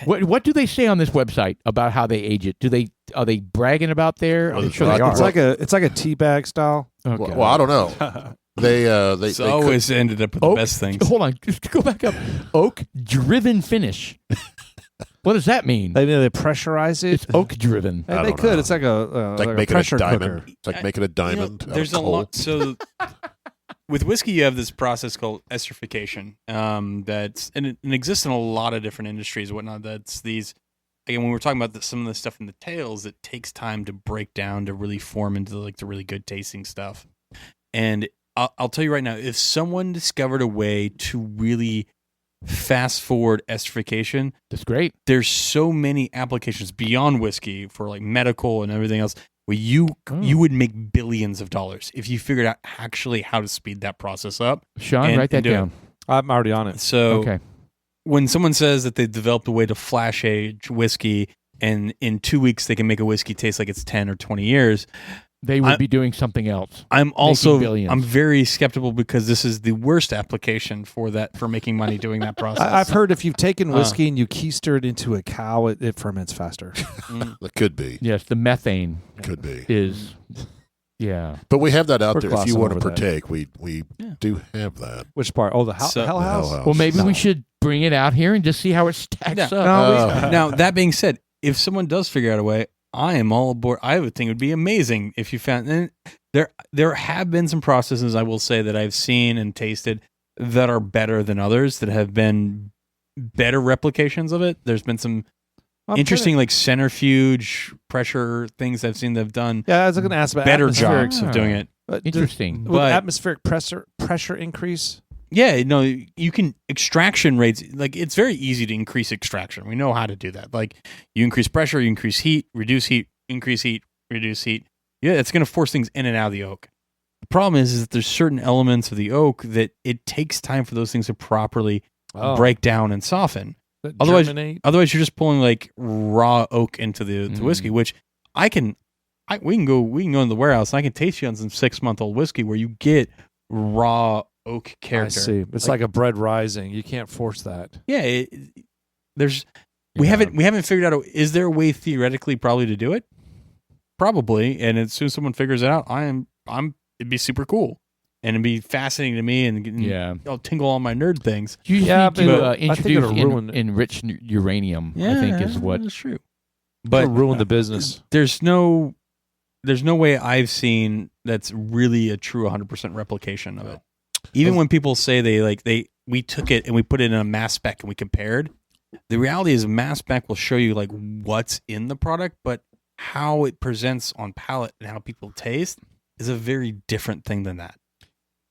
What do they say on this website about how they age it? Are they bragging about there? Well, I'm sure they are. It's like a tea bag style. Okay. Well, I don't know. They always ended up with the Oak- best things. Hold on, just go back up. Oak driven finish. What does that mean? They pressurize it. It's oak driven. Hey, I they don't could. know. It's like a like making pressure a diamond. cooker. It's like making a diamond. out of There's a coal. lot. So with whiskey, you have this process called esterification. That's and it exists in a lot of different industries, and whatnot. That's these. Again, when we're talking about some of the stuff in the tails, it takes time to break down to really form into like the really good tasting stuff. And I'll tell you right now, if someone discovered a way to really fast forward esterification, That's great. there's so many applications beyond whiskey for like medical and everything else where you would make billions of dollars if you figured out actually how to speed that process up. Sean, And- write that and do it. down. I'm already on it. So Okay. when someone says that they've developed a way to flash age whiskey and in 2 weeks they can make a whiskey taste like it's 10 or 20 years, They would be doing something else. I'm billions. very skeptical because this is the worst application for making money doing that process. I've heard if you've taken whiskey and you keister it into a cow, it ferments faster. It could be. Yes, the methane Could be. is. Yeah. But we have that out We're there. If you glossing want to over that. partake, we do have that. Which part? Oh, the So- Hell House. Hell House. Well, maybe No. we should bring it out here and just see how it stacks Yeah. up. Now, that being said, if someone does figure out a way, I am all aboard. I would think it would be amazing if you found. And there have been some processes I will say that I've seen and tasted that are better than others that have been better replications of it. There's been some interesting like centrifuge pressure things I've seen that have done Yeah, I was going to ask about better atmospheric. jobs of doing it. Interesting. Would But- atmospheric pressure increase? Yeah, no, you can extraction rates. Like it's very easy to increase extraction. We know how to do that. Like you increase pressure, you increase heat, reduce heat, increase heat, reduce heat. Yeah, it's going to force things in and out of the oak. The problem is that there's certain elements of the oak that it takes time for those things to properly break down and soften. Otherwise, you're just pulling like raw oak into the whiskey, which we can go in the warehouse and I can taste you on some 6-month-old whiskey where you get raw oak character. I see. It's like a bread rising. You can't force that. Yeah, we haven't figured out. Is there a way theoretically probably to do it? Probably, and as soon as someone figures it out, it'd be super cool, and it'd be fascinating to me, and I'll tingle all my nerd things. You just Yeah, need to but I think introduce it'll ruin it. enriched uranium. I think is what. That's true. But But ruin the business. there's no way I've seen that's really a true 100% replication of it. Even when people say we took it and we put it in a mass spec and we compared, the reality is mass spec will show you like what's in the product, but how it presents on palate and how people taste is a very different thing than that.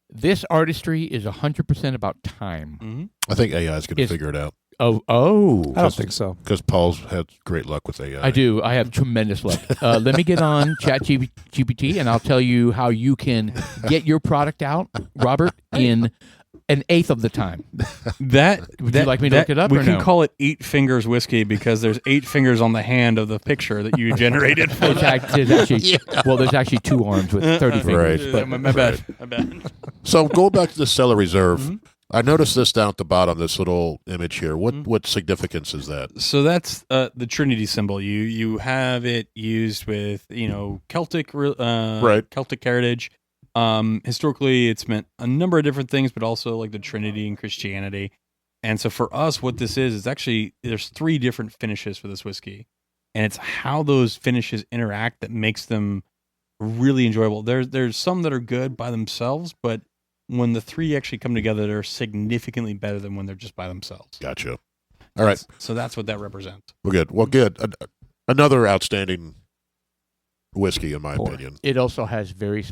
This artistry is 100% about time. Mm-hmm. I think AI is going to figure it out Oh, I don't think so. because Paul's had great luck with AI. I do. I have tremendous luck. Let me get on ChatGPT, and I'll tell you how you can get your product out, Robert, in an eighth of the time. Would you like me to look it up We or can no? call it 8 fingers whiskey because there's 8 fingers on the hand of the picture that you generated. There's actually, well, there's actually 2 arms with 30 fingers. Right. But my bad. My bad. So going back to the Cellar Reserve, I noticed this down at the bottom, this little image here. What significance is that? So that's the Trinity symbol. You have it used with Celtic Right. Celtic heritage. Historically, it's meant a number of different things, but also like the Trinity and Christianity. And so for us, what this is actually there's 3 different finishes for this whiskey, and it's how those finishes interact that makes them really enjoyable. There's some that are good by themselves, but when the 3 actually come together, they're significantly better than when they're just by themselves. Gotcha. All right. So that's what that represents. Well, good. Well, good. Another outstanding whiskey, in my opinion. it also has very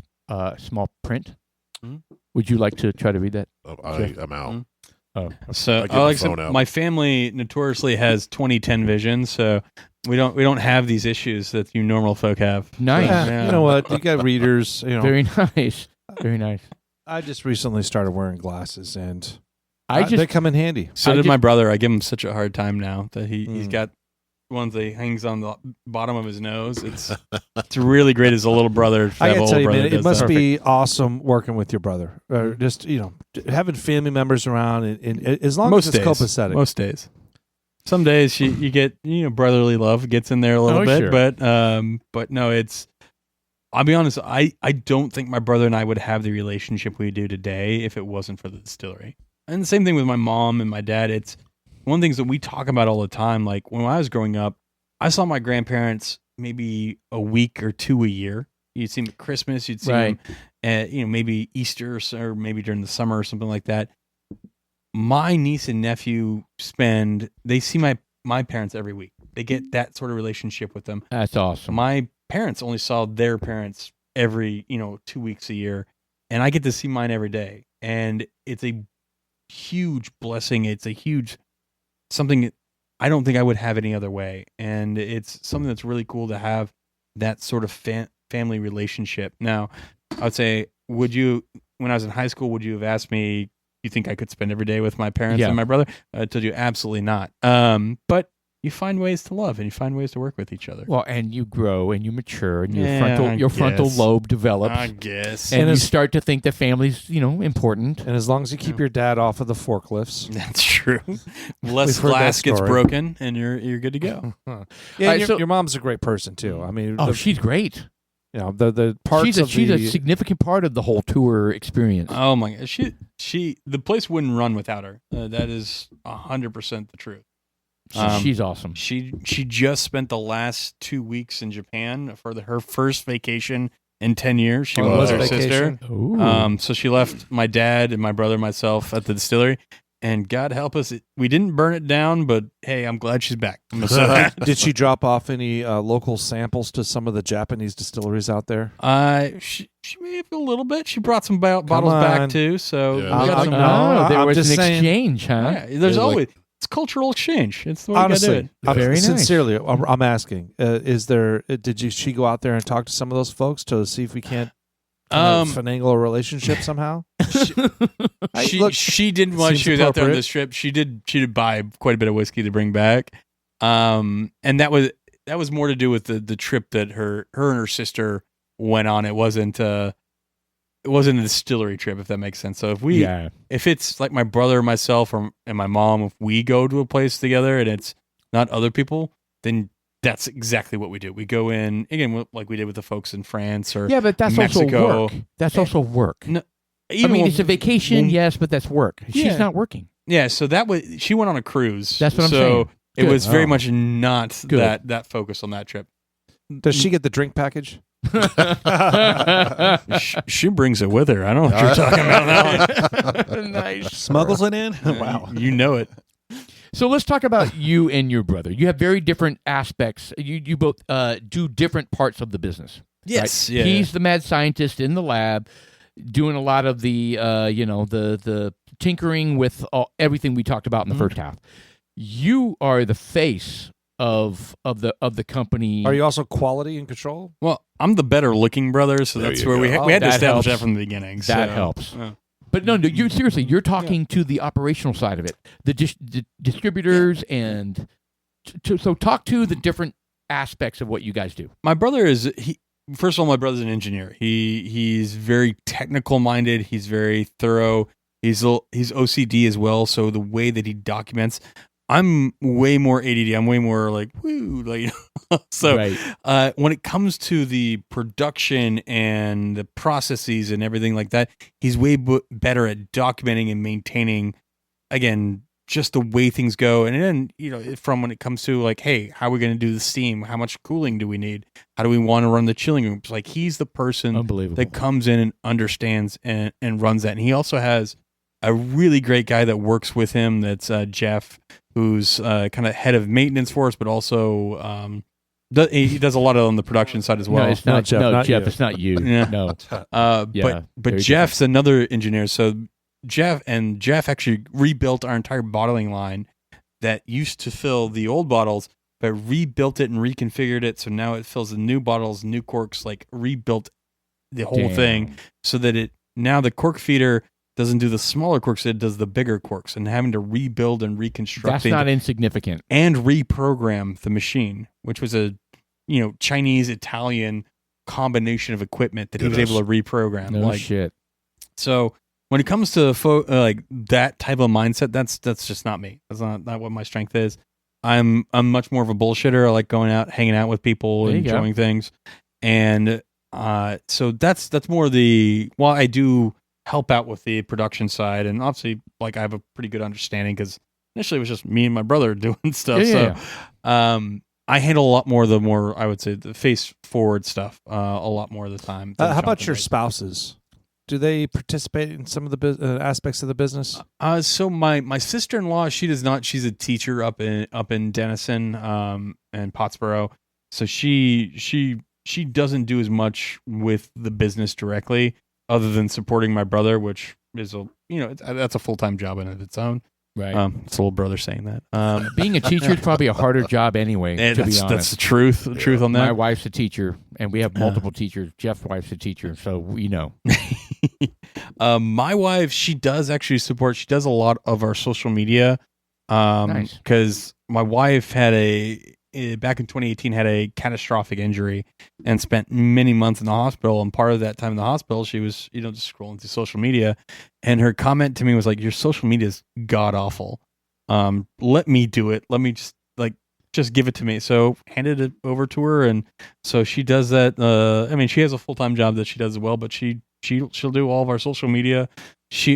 small print. Mhm. Would you like to try to read that? I'm out. Oh, So, I get my like I said, phone out. my family notoriously has 20/10 vision, so we don't have these issues that you normal folk have. nice. Yeah. You know what? You got readers. Very nice. Very nice. I just recently started wearing glasses, and I they just come in handy. So I did just- my brother. I give him such a hard time now that he's Mm. got ones that he hangs on the bottom of his nose. It's really great as a little brother. To I have gotta a tell older you, brother man, that it does must that. be awesome working with your brother. Just having family members around, and as long most as it's days. copacetic. Most days. some days you get brotherly love gets in there a little bit, sure. but no, it's. I'll be honest. I don't think my brother and I would have the relationship we do today if it wasn't for the distillery. And the same thing with my mom and my dad. It's one of the things that we talk about all the time. Like when I was growing up, I saw my grandparents maybe a week or two a year. You'd see them at Christmas. You'd see them at, maybe Easter or maybe during the summer or something like that. My niece and nephew they see my parents every week. They get that sort of relationship with them. That's awesome. My parents only saw their parents every, 2 weeks a year, and I get to see mine every day. And it's a huge blessing. It's a huge something I don't think I would have any other way. And it's something that's really cool to have that sort of family relationship. Now, I would say, when I was in high school, would you have asked me, you think I could spend every day with my parents and my brother? I told you absolutely not. But you find ways to love and you find ways to work with each other. Well, and you grow and you mature and your frontal lobe develops. I guess. And you start to think that family's, important. And as long as you keep your dad off of the forklifts. That's true. Less glass gets broken and you're good to go. Yeah, right, your mom's a great person too. I mean, she's great. The parts she's a significant part of the whole tour experience. Oh my God. The place wouldn't run without her. That is 100% the truth. She's awesome. She just spent the last 2 weeks in Japan for her first vacation in 10 years. She was with her sister. So she left my dad and my brother and myself at the distillery. And God help us, we didn't burn it down, but hey, I'm glad she's back. Did she drop off any local samples to some of the Japanese distilleries out there? She may have a little bit. She brought some bottles back too. So there was an exchange, huh? Yeah, there's always. It's cultural exchange. It's the way honestly, you gotta do it. Very nice. Sincerely, I'm asking: did she go out there and talk to some of those folks to see if we can't finagle a relationship somehow? She didn't while she was out there on this trip. She did buy quite a bit of whiskey to bring back, and that was more to do with the trip that her and her sister went on. It wasn't a distillery trip, if that makes sense. So if it's like my brother, myself, and my mom, if we go to a place together and it's not other people, then that's exactly what we do. We go in again, like we did with the folks in France or but that's Mexico. Also work. That's also work. No, it's a vacation, yes, but that's work. She's not working. Yeah, so she went on a cruise. That's what I'm saying. It was very much not that focus on that trip. Does she get the drink package? She brings it with her. I don't know what you're talking about now. Nice. Smuggles it in? Wow. You know it. So let's talk about you and your brother. You have very different aspects. You both do different parts of the business. Yes. Right? Yeah. He's the mad scientist in the lab doing a lot of the the tinkering with everything we talked about in the first half. You are the face of the company. Are you also quality and control? Well, I'm the better looking brother, so that's where we had to establish that from the beginning. That helps. But no, you seriously, you're talking to the operational side of it, the distributors, and so talk to the different aspects of what you guys do. My brother first of all, my brother's an engineer. He's very technical minded. He's very thorough. He's OCD as well. So the way that he documents, I'm way more ADD. I'm way more like woo, like so. Right. When it comes to the production and the processes and everything like that, he's way better at documenting and maintaining. Again, just the way things go, and then from when it comes to like, hey, how are we going to do the steam? How much cooling do we need? How do we want to run the chilling rooms? Like he's the person that comes in and understands and runs that. And he also has a really great guy that works with him. That's Jeff, who's kind of head of maintenance for us, but also he does a lot on the production side as well. No, it's not Jeff. No, Jeff, it's not you. Yeah. No. But Jeff's another engineer. So Jeff actually rebuilt our entire bottling line that used to fill the old bottles, but rebuilt it and reconfigured it. So now it fills the new bottles, new corks, like rebuilt the whole thing so that now the cork feeder doesn't do the smaller corks, it does the bigger corks, and having to rebuild and reconstruct. That's not insignificant. And reprogram the machine, which was a Chinese Italian combination of equipment that he was able to reprogram. No shit. So when it comes to like that type of mindset, that's just not me. That's not what my strength is. I'm much more of a bullshitter. I like going out, hanging out with people, There you enjoying things, and so that's more the. Well, I do help out with the production side, and obviously, like I have a pretty good understanding because initially it was just me and my brother doing stuff. I handle a lot more I would say the face forward stuff a lot more of the time. How about your spouses? Do they participate in some of the aspects of the business? So my sister-in-law, she does not. She's a teacher up in Denison and Pottsboro. So she doesn't do as much with the business directly, other than supporting my brother, which is that's a full-time job in its own. Right. It's a little brother saying that. Being a teacher is probably a harder job anyway, to be honest. That's the truth. The truth on that. My wife's a teacher, and we have multiple teachers. Jeff's wife's a teacher, so we know. My wife, she does actually support. She does a lot of our social media. Nice. Because my wife had back in 2018 had a catastrophic injury and spent many months in the hospital. And part of that time in the hospital, she was just scrolling through social media, and her comment to me was like, "Your social media is god awful. Let me do it. Let me just give it to me." So handed it over to her, and so she does that. She has a full-time job that she does as well, but she'll do all of our social media.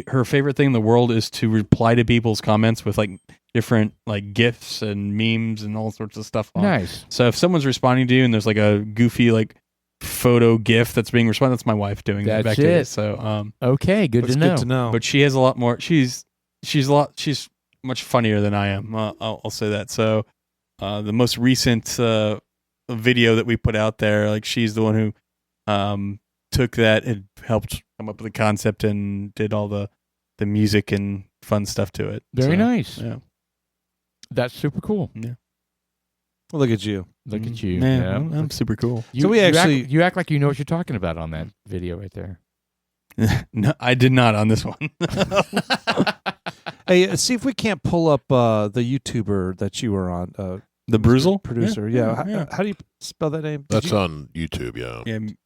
Her favorite thing in the world is to reply to people's comments with like different like GIFs and memes and all sorts of stuff on. Nice. So if someone's responding to you and there's like a goofy like photo GIF that's being responded, that's my wife doing that back That's to it. you. So Okay, good That's to know. good to know. but she has a lot more. She's much funnier than I am. I'll say that. So the most recent video that we put out there, like she's the one who took that and helped come up with the concept and did all the music and fun stuff to it. Very So, nice. Yeah. That's super cool. Look at you. Look at you. Man, Yeah. I'm super cool. So we actually- you act like you know what you're talking about on that video right there. No, I did not on this one. Hey, see if we can't pull up the YouTuber that you were on. The Bruzel Producer. Yeah. How do you spell that name? That's on YouTube, yeah. Yeah. Did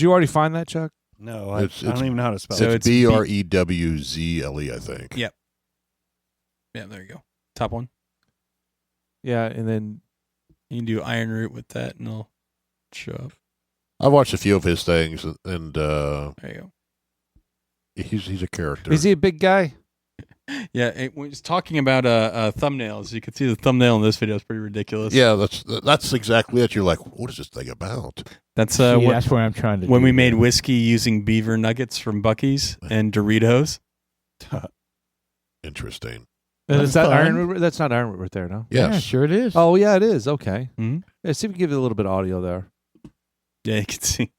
you already find that, Chuck? No, I It's- don't even know how to spell So it. It's BREWZLE, I think. Yeah. Yeah, there you go. Top one. Yeah, and then You can do Ironroot with that, and it'll show up. I've watched a few of his things, and There you go. he's a character. is he a big guy? Yeah, when he's talking about thumbnails, you can see the thumbnail in this video is pretty ridiculous. Yeah, that's exactly it. You're like, what is this thing about? That's See, what, that's what I'm trying to when do. we made whiskey using beaver nuggets from Buc-ee's and Doritos. Interesting. And That's is that fun. Ironroot? That's not Ironroot right there, no? Yeah, Yes. sure it is. Oh, yeah, it is. Okay. Mhm. Yeah, see if we can give you a little bit of audio there. Yeah, you can see.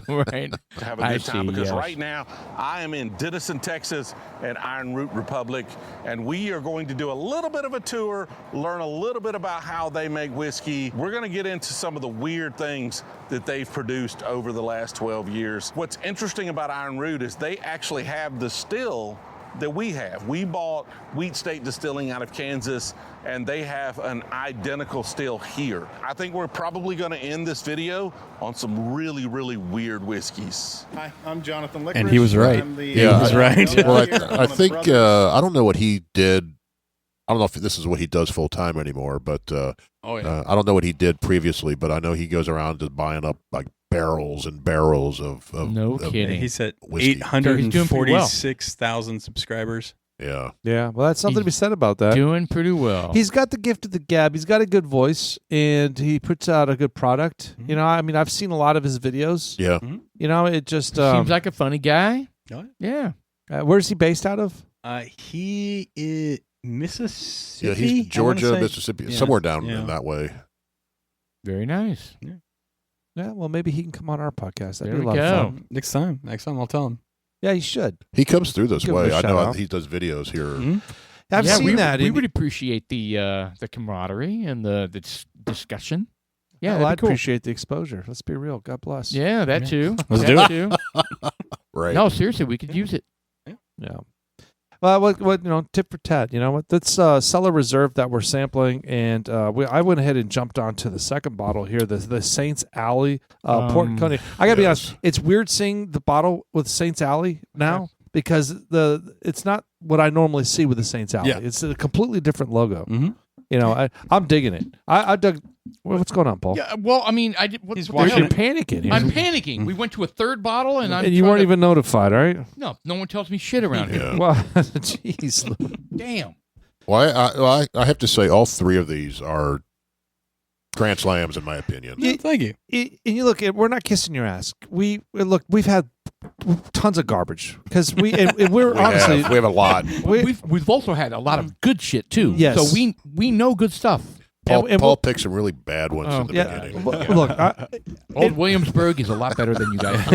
Right. Have a I good time see, because yes. right now I am in Denison, Texas at Ironroot Republic, and we are going to do a little bit of a tour, learn a little bit about how they make whiskey. We're going to get into some of the weird things that they've produced over the last 12 years. What's interesting about Ironroot is they actually have the still that we have. We bought Wheat State Distilling out of Kansas, and they have an identical still here. I think we're probably going to end this video on some really, really weird whiskeys. Hi, I'm Jonathan Licorice. And he was right. I'm the, Yeah, he was right. Well, I think I don't know what he did. I don't know if this is what he does full time anymore, but Oh, yeah. I don't know what he did previously. But I know he goes around just buying up like barrels and barrels of No of- kidding. He's at Whiskey. 846,000 subscribers. Yeah, Yeah, well, that's something to be said about that. Doing pretty well. He's got the gift of the gab. He's got a good voice, and he puts out a good product. Mhm. You know, I mean, I've seen a lot of his videos. yeah. You know, it just Seems like a funny guy. Oh, Yeah. where's he based out of? He is Mississippi. Yeah, he's I wanna Georgia, say. Mississippi, Yeah, somewhere down yeah. in that way. Very nice. Yeah, well, maybe he can come on our podcast. That'd There be a we lot of go. fun. Next time I'll tell him. Yeah, he should. He comes through this Give him way. a I know shout out. he does videos here. Mhm. I've yeah, seen we, that. We and- would appreciate the camaraderie and the discussion. Yeah, well, that'd I'd be cool. appreciate the exposure. Let's be real. God bless. Yeah, that too. Let's That do it. too. Right. No, seriously, we could use it. Yeah. Well, what tip for tat? You know what? That's Cellar Reserve that we're sampling, and I went ahead and jumped onto the second bottle here, the Saints Alley port cognac. I gotta be honest, it's weird seeing the bottle with Saints Alley now because it's not what I normally see with the Saints Alley. Yeah. It's a completely different logo. Mm-hmm. You know, I'm digging it. I dug. What's going on, Paul? Yeah, well, I mean, I did. He's what the hell watching You're it. panicking here. I'm panicking. We went to a third bottle, and and you weren't even notified, right? No one tells me shit around here. Yeah. Well, jeez. Damn. Well, I have to say all three of these are grand slams in my opinion. Yeah, thank you. And you look at, we're not kissing your ass. We've had tons of garbage because and we're honestly we have a lot. We've also had a lot of good shit too. Yes. So we know good stuff. Paul picked some really bad ones in the yeah. beginning. Look, Old Williamsburg is a lot better than you guys.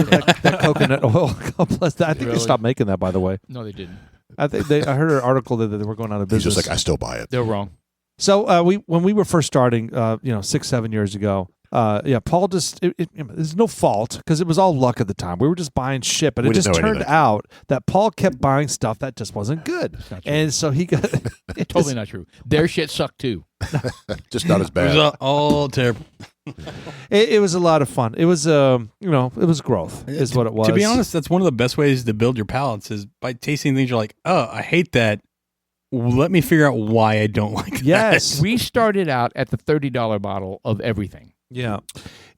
that coconut oil. God bless that. I think they stopped making that, by the way. No, they didn't. I think I heard an article that they were going out of He's business. just like, I still buy it. They're wrong. So when we were first starting, 6-7 years ago, Paul just there's no fault because it was all luck at the time. We were just buying shit, but We it didn't just know turned anything. out that Paul kept buying stuff that just wasn't good, not true. and so he got Totally not true. Their shit sucked too. Just not as It bad. was all terrible. It was a lot of fun. It was it was growth is what it was. To be honest, that's one of the best ways to build your palates is by tasting things you're like, oh, I hate that. Let me figure out why I don't like that. Yes. We started out at the $30 bottle of everything. Yeah.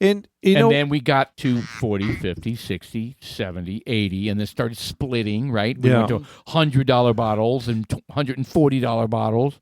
And you know, And then we got to 40, 50, 60, 70, 80, and then started splitting, right? We went to $100 bottles and $140 bottles.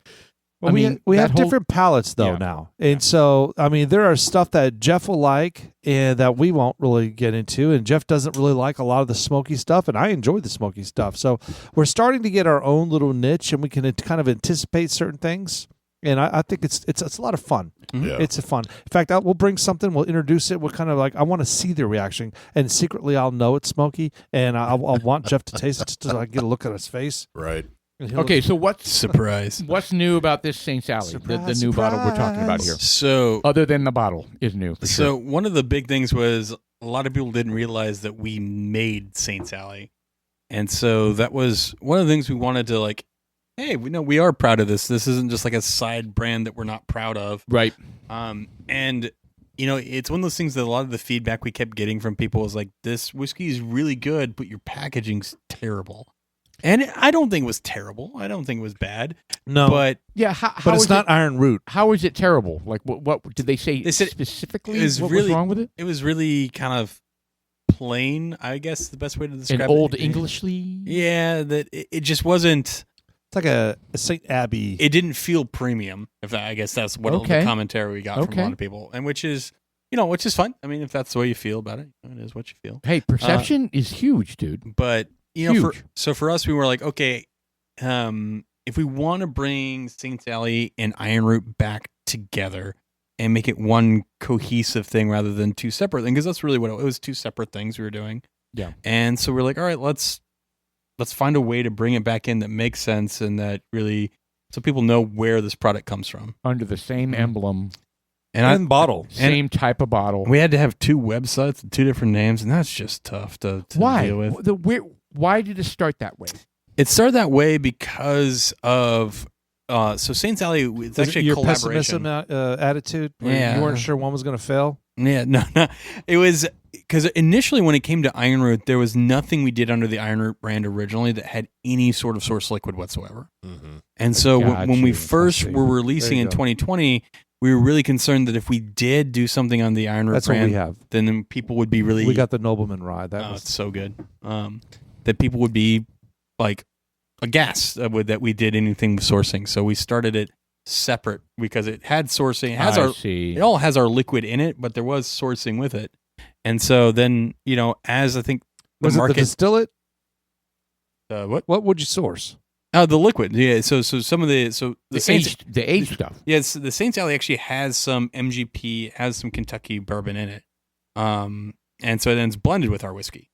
well, we have different palettes though Yeah. now. And so I mean there are stuff that Jeff will like and that we won't really get into, and Jeff doesn't really like a lot of the smoky stuff, and I enjoy the smoky stuff. So we're starting to get our own little niche, and we can kind of anticipate certain things. And I think it's a lot of fun. Yeah. It's a fun. In fact, we'll bring something. We'll introduce it. We'll kind of like I want to see their reaction, and secretly I'll know it's smoky, and I'll want Jeff to taste it so I can get a look at his face. Right. And he'll- Okay, so what's Surprise. new about this Saints Alley? The new Surprise, bottle we're talking about here. So, Other than the bottle is new. For so sure. one of the big things was a lot of people didn't realize that we made Saints Alley. And so that was one of the things we wanted to like, hey, we are proud of this. This isn't just like a side brand that we're not proud of. Right. And it's one of those things that a lot of the feedback we kept getting from people was like, this whiskey is really good, but your packaging's terrible. And I don't think it was terrible. I don't think it was bad. no, But Yeah, how but it's is not it, Iron Root. how is it terrible? Like what did they say They said specifically? it was what really- was wrong with it? it was really kind of plain, I guess is the best way to describe In it. old Englishly? Yeah, that it just wasn't. It's like a St. Abbey. It didn't feel premium. I guess that's what Okay. the commentary we got from Okay. a lot of people, and which is fun. I mean, if that's the way you feel about it, it is what you feel. Hey, perception is huge, dude. But Huge. for us, we were like, okay, if we want to bring Saints Alley and Ironroot back together and make it one cohesive thing rather than two separate things, because that's really what it was, two separate things we were doing. Yeah. And so we're like, all right, let's find a way to bring it back in that makes sense and that really so people know where this product comes from. Under the same emblem, And bottle. same type of bottle. we had to have two websites and two different names, and that's just tough to Why? deal with. Why did it start that way? It started that way because of so Saints Alley. It's Was it actually a your collaboration. pessimism attitude. Where Yeah. you weren't sure one was going to fail. Yeah, no. It was because initially when it came to Ironroot, there was nothing we did under the Ironroot brand originally that had any sort of source liquid whatsoever. Mm-hmm. And so Got when we you. first I see. were releasing There you in go. 2020, we were really concerned that if we did do something on the Ironroot That's what we brand, have. then people would be really We got the Nobleman ride. That oh, was it's so good. That people would be like aghast that we did anything with sourcing. So we started it separate because it had sourcing. It has see. it all has our liquid in it, but there was sourcing with it. And so then, as I think the was it the market, distillate? what? What would you source? Oh, the liquid. Yeah. So some of the Saints. The aged stuff. Yes, the Saints Alley actually has some MGP, has some Kentucky bourbon in it, and so then it's blended with our whiskey.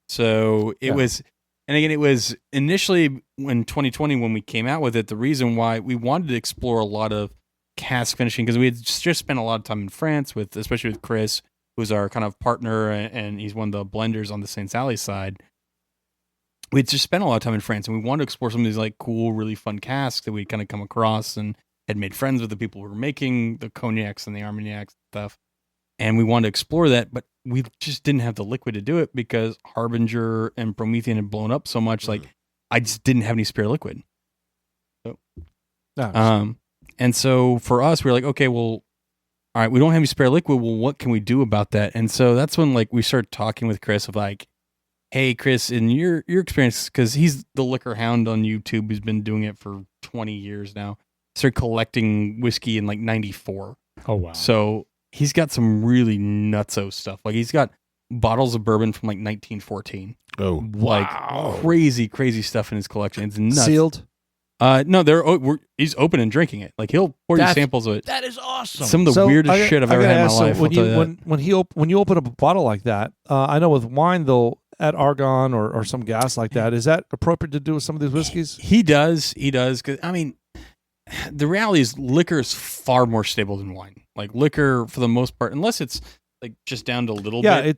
So it was, and again, it was initially in 2020 when we came out with it. The reason why we wanted to explore a lot of cask finishing because we had just spent a lot of time in France especially with Chris, who's our kind of partner, and he's one of the blenders on the Saints Alley side. We'd just spent a lot of time in France, and we wanted to explore some of these like cool, really fun casks that we'd kind of come across and had made friends with the people who were making the cognacs and the Armagnacs and stuff. and we wanted to explore that, but we just didn't have the liquid to do it because Harbinger and Promethean had blown up so much. Like, I just didn't have any spare liquid. So, and so for us, we were like, okay, well, all right, we don't have any spare liquid. Well, what can we do about that? And so that's when like we started talking with Chris of like, hey, Chris, in your experience, because he's the liquor hound on YouTube, he's been doing it for 20 years now. Started collecting whiskey in like 94. Oh, wow. So he's got some really nutso stuff. Like he's got bottles of bourbon from like 1914. Oh, Like crazy stuff in his collection. It's nuts. Sealed? No, he's open and drinking it. Like he'll pour you samples of it. That is awesome. Some of the weirdest shit I've ever had in my life. When you open up a bottle like that, I know with wine they'll add argon or some gas like that. Is that appropriate to do with some of these whiskeys? He does. Because I mean, the reality is liquor is far more stable than wine. Like liquor, for the most part, unless it's like just down to a little bit,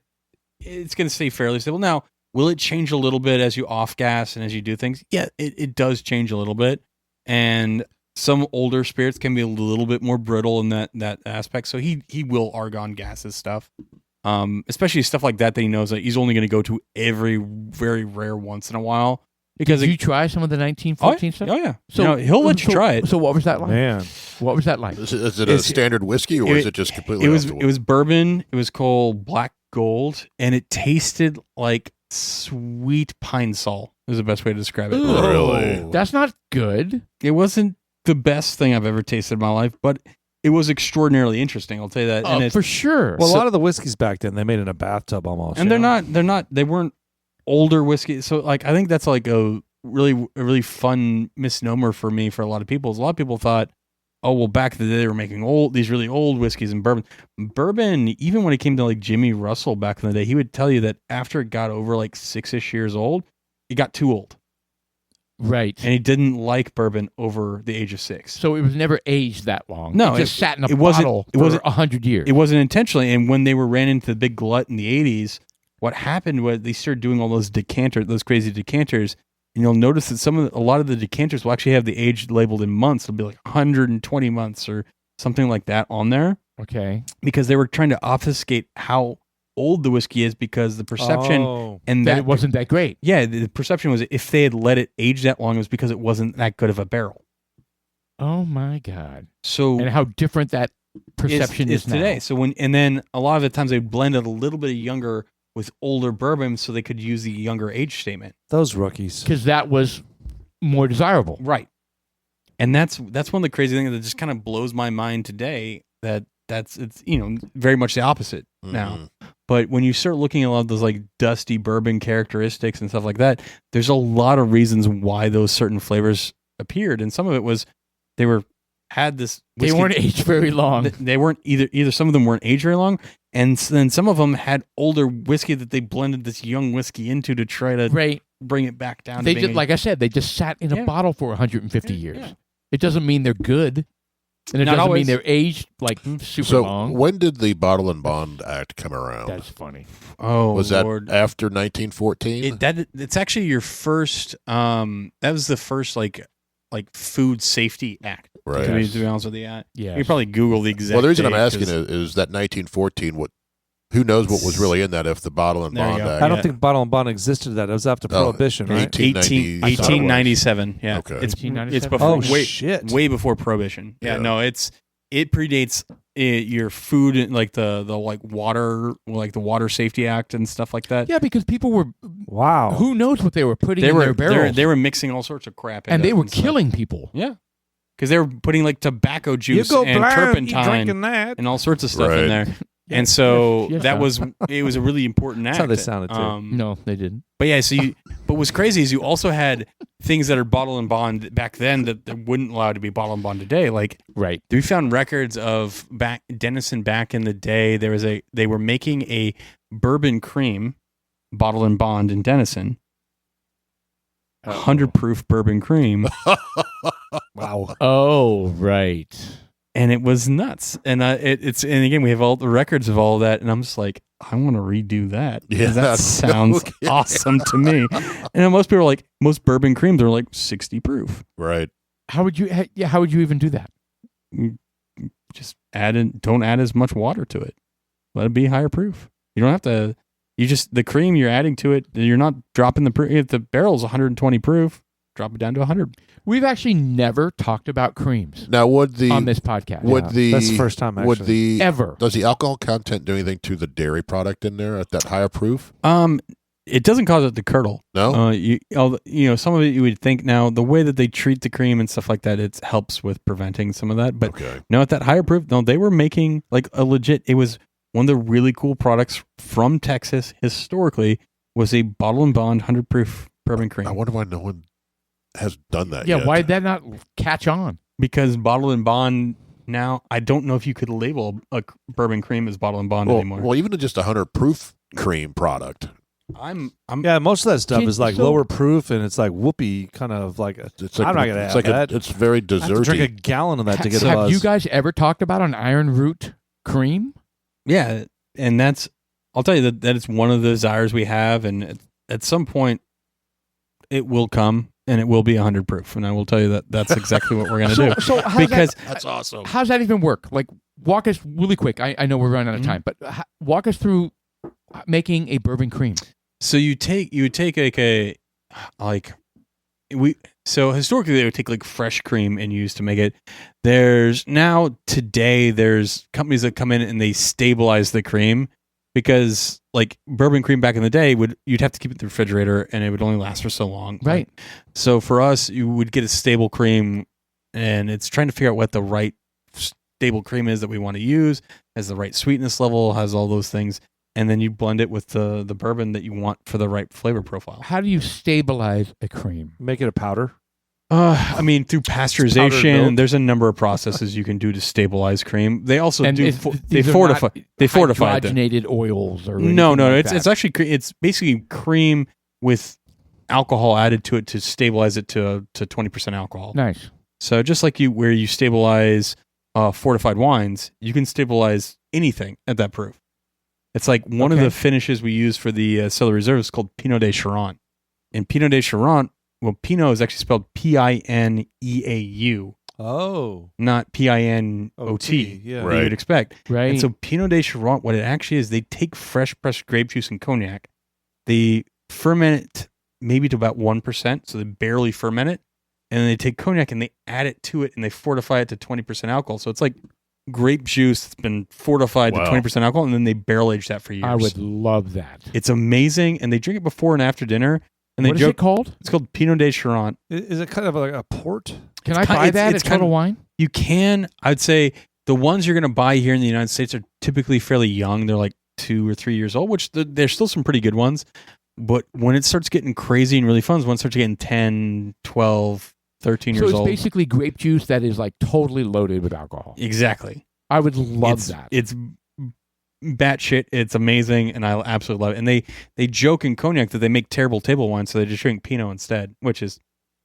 it's going to stay fairly stable. Now, will it change a little bit as you off gas and as you do things? Yeah, it does change a little bit. And some older spirits can be a little bit more brittle in that aspect. So he will argon gas his stuff. Especially stuff like that he knows that he's only going to go to every very rare once in a while. Because Did you try some of the 1914 stuff? Oh, yeah. So he'll let you try it. So what was that like? Man. What was that like? is it a standard whiskey, or is it just completely? It was bourbon. It was called Black Gold, and it tasted like sweet pine sol. Is the best way to describe it. Really? That's not good. It wasn't the best thing I've ever tasted in my life, but it was extraordinarily interesting. I'll tell you that. And for sure. Well, a lot of the whiskeys back then they made in a bathtub almost. And they weren't older whiskey. So like I think that's like a really fun misnomer for me for a lot of people. A lot of people thought, oh well, back in the day they were making these really old whiskeys and bourbon. Bourbon, even when it came to like Jimmy Russell back in the day, he would tell you that after it got over like 6-ish years old, it got too old. Right. And he didn't like bourbon over the age of 6. So it was never aged that long. No, it just sat in a bottle for 100 years. It wasn't intentionally. And when they ran into the big glut in the 80s, what happened was they started doing all those crazy decanters. And you'll notice that a lot of the decanters will actually have the age labeled in months. It'll be like 120 months or something like that on there. Okay. Because they were trying to obfuscate how old the whiskey is, because the perception and that it wasn't that great. Yeah, the perception was if they had let it age that long, it was because it wasn't that good of a barrel. Oh my God. So and how different that perception is now. Today. So and then a lot of the times they blended a little bit of younger with older bourbon so they could use the younger age statement. Those rookies. Because that was more desirable. Right. And that's one of the crazy things that just kind of blows my mind today, it's very much the opposite now. But when you start looking at a lot of those like dusty bourbon characteristics and stuff like that, there's a lot of reasons why those certain flavors appeared. And some of it was they weren't aged very long. They weren't either some of them weren't aged very long, and then some of them had older whiskey that they blended this young whiskey into to try to bring it back down. They just, like I said, they just sat in a bottle for 150 years. Yeah. It doesn't mean they're good, and it doesn't mean they're aged like super long. When did the Bottle and Bond Act come around? That's funny. Oh, was that Lord. after 1914? It's actually your first. That was the first like Food Safety Act. Right. To be honest with you, yeah. You probably Google the exact. Well, the reason I'm date, asking is that 1914. Who knows what was really in that if the Bottle and Bond Act? I don't think Bottle and Bond existed. That it was after Prohibition, right? 1897. Yeah. Okay. It's 1897. It's before. Shit. Way before Prohibition. Yeah. No, it predates your food and like the the Water Safety Act and stuff like that. Yeah, because people were Who knows what they were putting in their barrels? They were mixing all sorts of crap in and they were killing people. Yeah. Because they were putting like tobacco juice and turpentine and all sorts of stuff in there. And so it was a really important act. That's how they sounded too. No, they didn't. But yeah, but what's crazy is you also had things that are Bottle and Bond back then that wouldn't allow to be Bottle and Bond today. Like, we found records of Denison back in the day. They were making a bourbon cream, Bottle and Bond in Denison. 100 proof bourbon cream. Wow. Oh, right. And it was nuts. And and again, we have all the records of all that. And I'm just like, I want to redo that. Yeah, that sounds awesome to me. And most people are like, most bourbon creams are like 60 proof. Right. How would you even do that? Just don't add as much water to it. let it be higher proof. You don't have to. You just the cream you're adding to it. You're not dropping the proof. If the barrel's 120 proof, drop it down to 100. We've actually never talked about creams Now, would the on this podcast. That's the first time, would actually. the Ever. does the alcohol content do anything to the dairy product in there at that higher proof? It doesn't cause it to curdle. No. Some of it you would think now the way that they treat the cream and stuff like that, it helps with preventing some of that. But Okay. no, at that higher proof, no, they were making like a legit. It was one of the really cool products from Texas historically was a bottle and bond 100 proof bourbon cream. I wonder why no one has done that Yeah, yet. why did that not catch on? Because bottle and bond now, I don't know if you could label a bourbon cream as bottle and bond anymore. Well, even just 100 proof cream product. Yeah, most of that stuff is like So- lower proof, and it's like whoopee, kind of like a. It's like, I'm not gonna it's have like that. it's very I have to drink a desserty. gallon of that to get a Have buzz. you guys ever talked about an Ironroot cream? Yeah, and I'll tell you that it's one of the desires we have, and at some point it will come, and it will be 100 proof, and I will tell you that that's exactly what we're going to do. So Because That's awesome. how's that even work? Like, walk us really quick. I know we're running out of time, but walk us through making a bourbon cream. so you would take so historically they would take like fresh cream and use to make it. There's companies that come in and they stabilize the cream because like bourbon cream back in the day you'd have to keep it in the refrigerator and it would only last for so long. Right. So for us, you would get a stable cream, and it's trying to figure out what the right stable cream is that we want to use, has the right sweetness level, has all those things, and then you blend it with the bourbon that you want for the right flavor profile. How do you stabilize a cream? make it a powder? I mean, through powdered pasteurization, milk. there's a number of processes you can do to stabilize cream. They also And do it's- they these are fortify. not They fortify them. hydrogenated oils or No, anything like it's that. it's actually it's basically cream with alcohol added to it to stabilize it to 20% alcohol. nice. So just like where you stabilize fortified wines, you can stabilize anything at that proof. It's like one of Okay. the finishes we use for the Cellar Reserve is called Pinot de Charente. And Pinot de Charente, well, Pinot is actually spelled Pineau, Oh, not Pinot, yeah. that Right. you would expect. Right. And so Pinot de Charente, what it actually is, they take fresh pressed grape juice and cognac, they ferment it maybe to about 1%, so they barely ferment it, and then they take cognac and they add it to it and they fortify it to 20% alcohol. So it's like grape juice that's been fortified Wow. to 20% alcohol, and then they barrel age that for years. I would love that. It's amazing, and they drink it before and after dinner. And they What is joke it called? it's called Pinot de Charente. Is it kind of like a port? Can I It's buy it's- that it's at Total kind of- Wine? You can, I'd say, the ones you're going to buy here in the United States are typically fairly young. They're like 2 or 3 years old, which there's still some pretty good ones. But when it starts getting crazy and really fun is when it starts getting 10, 12, 13 So years it's old. basically grape juice that is like totally loaded with alcohol. Exactly. I would love it's, that. It's batshit. It's amazing, and I absolutely love it. And they joke in cognac that they make terrible table wine, so they just drink Pinot instead, which is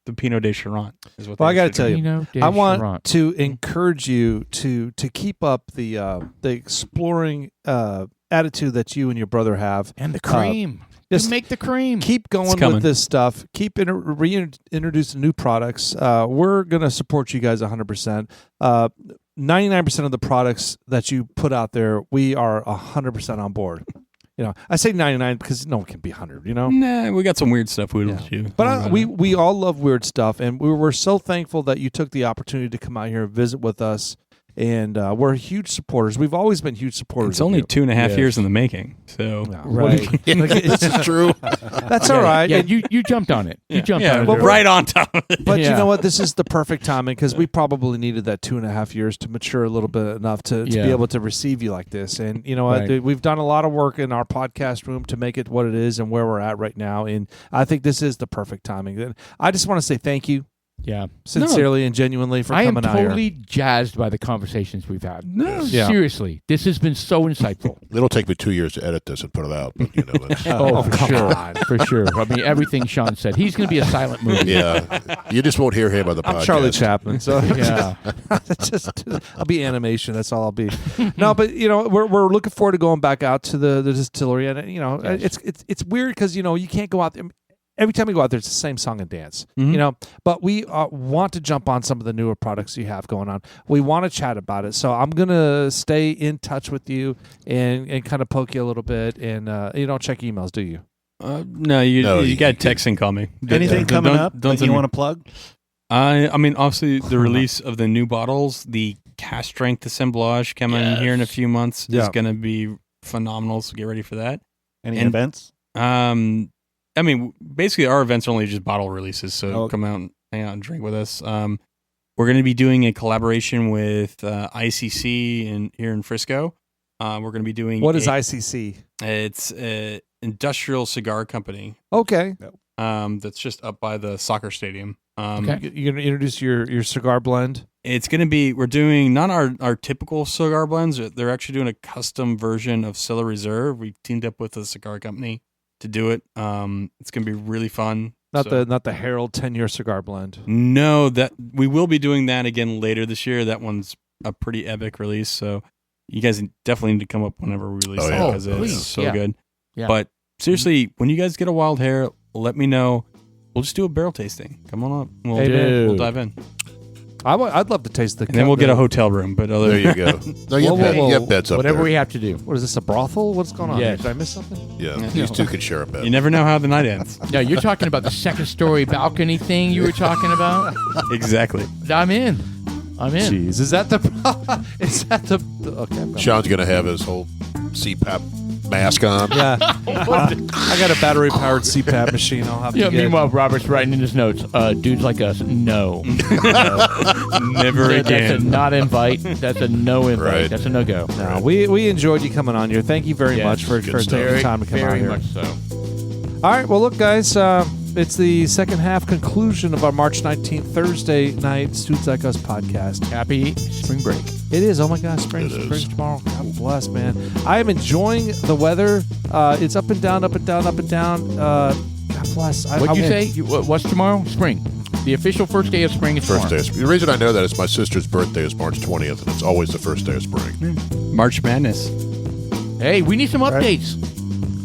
the Pinot de Charente. Is what Well, they I got to should tell you, Pinot de I want Charente. to encourage you to keep up the exploring attitude that you and your brother have. And the cream. Just make the cream. Keep going coming. with this stuff. Keep reintroducing new products. We're going to support you guys 100%. 99% of the products that you put out there, we are 100% on board. You know, I say 99 because no one can be 100, you know? Nah, we got some weird stuff we Yeah. do. But we all love weird stuff, and we're so thankful that you took the opportunity to come out here and visit with us. And we're huge supporters. We've always been huge supporters. It's of only you. 2.5 Yes. years in the making. So Yeah. Right. This is true. That's all right. Yeah, you jumped on it. You jumped on it. Well, early. right on top of it. But you Yeah. know what? This is the perfect timing because we probably needed that 2.5 years to mature a little bit enough to Yeah. be able to receive you like this. And you know what? Right. We've done a lot of work in our podcast room to make it what it is and where we're at right now. And I think this is the perfect timing. And I just want to say thank you Yeah. sincerely and genuinely for I am coming out here. totally jazzed by the conversations we've had. No. Yeah. Seriously. This has been so insightful. It'll take me 2 years to edit this and put it out, but you know. That's, Oh, for come sure. on. For sure. I mean, everything Sean said. He's going to be a silent movie. yeah, you just won't hear him on the podcast. I'm Charlie Chaplin, so Yeah. just I'll be animation. That's all I'll be. No, but you know we're looking forward to going back out to the distillery, and you know Yes. it's weird because you know you can't go out there. every time we go out there, it's the same song and dance. Mhm. You know, but we want to jump on some of the newer products you have going on. We want to chat about it. So I'm gonna stay in touch with you and kind of poke you a little bit. And you don't check emails, do you? No, you got to text and call me. Anything coming up that you want to plug? I mean, obviously, the release of the new bottles, the cast strength assemblage coming here in a few months is going to be phenomenal. So get ready for that. Any events? I mean, basically, our events are only just bottle releases. So come out and hang out and drink with us. We're going to be doing a collaboration with ICC here in Frisco. We're going to be doing. What is ICC? It's an industrial cigar company. Okay. That's just up by the soccer stadium. You're going to introduce your cigar blend? It's going to be, we're doing not our typical cigar blends. They're actually doing a custom version of Silla Reserve. We teamed up with a cigar company to do it. It's going to be really fun. Not the Herald 10-year cigar blend. No, that we will be doing that again later this year. That one's a pretty epic release. So you guys definitely need to come up whenever we release it because it's so good. Yeah. But seriously, when you guys get a wild hair, let me know. We'll just do a barrel tasting. Come on up. We'll dive in. I'd love to taste the. And then we'll get a hotel room. But there you go. No, you have beds up whatever there. we have to do. What is this, a brothel? What's going on? Yes. Did I miss something? Yeah, these two can share a bed. You never know how the night ends. No, you're talking about the second story balcony thing you were talking about. Exactly. I'm in. Jeez, is that the? Okay. Sean's gonna have his whole CPAP mask on. Yeah. I got a battery powered CPAP machine. I'll have to get. Meanwhile, Robert's writing in his notes. Dudes like us, no. Never again. That's a not invite. That's a no invite. Right. That's a no go. No, we enjoyed you coming on here. Thank you very much for taking the time to come out here. Very much so. All right. Well, look, guys. It's the second half conclusion of our March 19th Thursday night Dudes Like Us podcast. Happy spring break. It is. Oh my gosh, spring tomorrow. God bless, man. I am enjoying the weather. It's up and down, up and down, up and down. God bless. What'd you say? What's tomorrow? Spring. The official first day of spring is tomorrow. First day. The reason I know that is my sister's birthday is March 20th, and it's always the first day of spring. March Madness. Hey, we need some updates.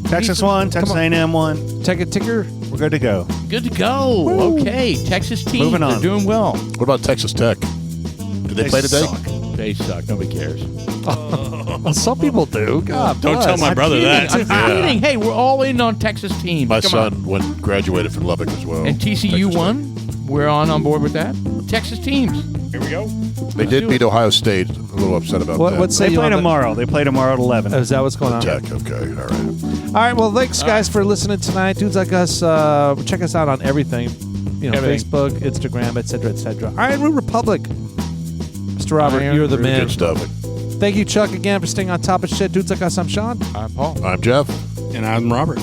Texas one, Texas A&M one. Take a ticker. We're good to go. Good to go. Woo. Okay, Texas team. Moving on. They're doing well. What about Texas Tech? Did they play today? They suck. Nobody cares. Some people do. God Don't bless. tell my brother that. I'm kidding. Hey, we're all in on Texas teams. My Come son graduated from Lubbock as well. on. And TCU Texas won. We're on board with that. Texas teams. Here we go. They did beat Ohio State. A little upset about that. What's They play tomorrow. They play tomorrow at 11. Is that what's going on? Tech. Okay. All right. All right. Well, thanks, guys, for listening tonight. Dudes Like Us. Check us out on everything. Everything. Facebook, Instagram, etc., etc. Ironroot Republic. Mr. Robert, you're the man. Good stuff. Thank you, Chuck, again for staying on top of shit. Dudes Like Us. I'm Sean. I'm Paul. I'm Jeff. And I'm Robert.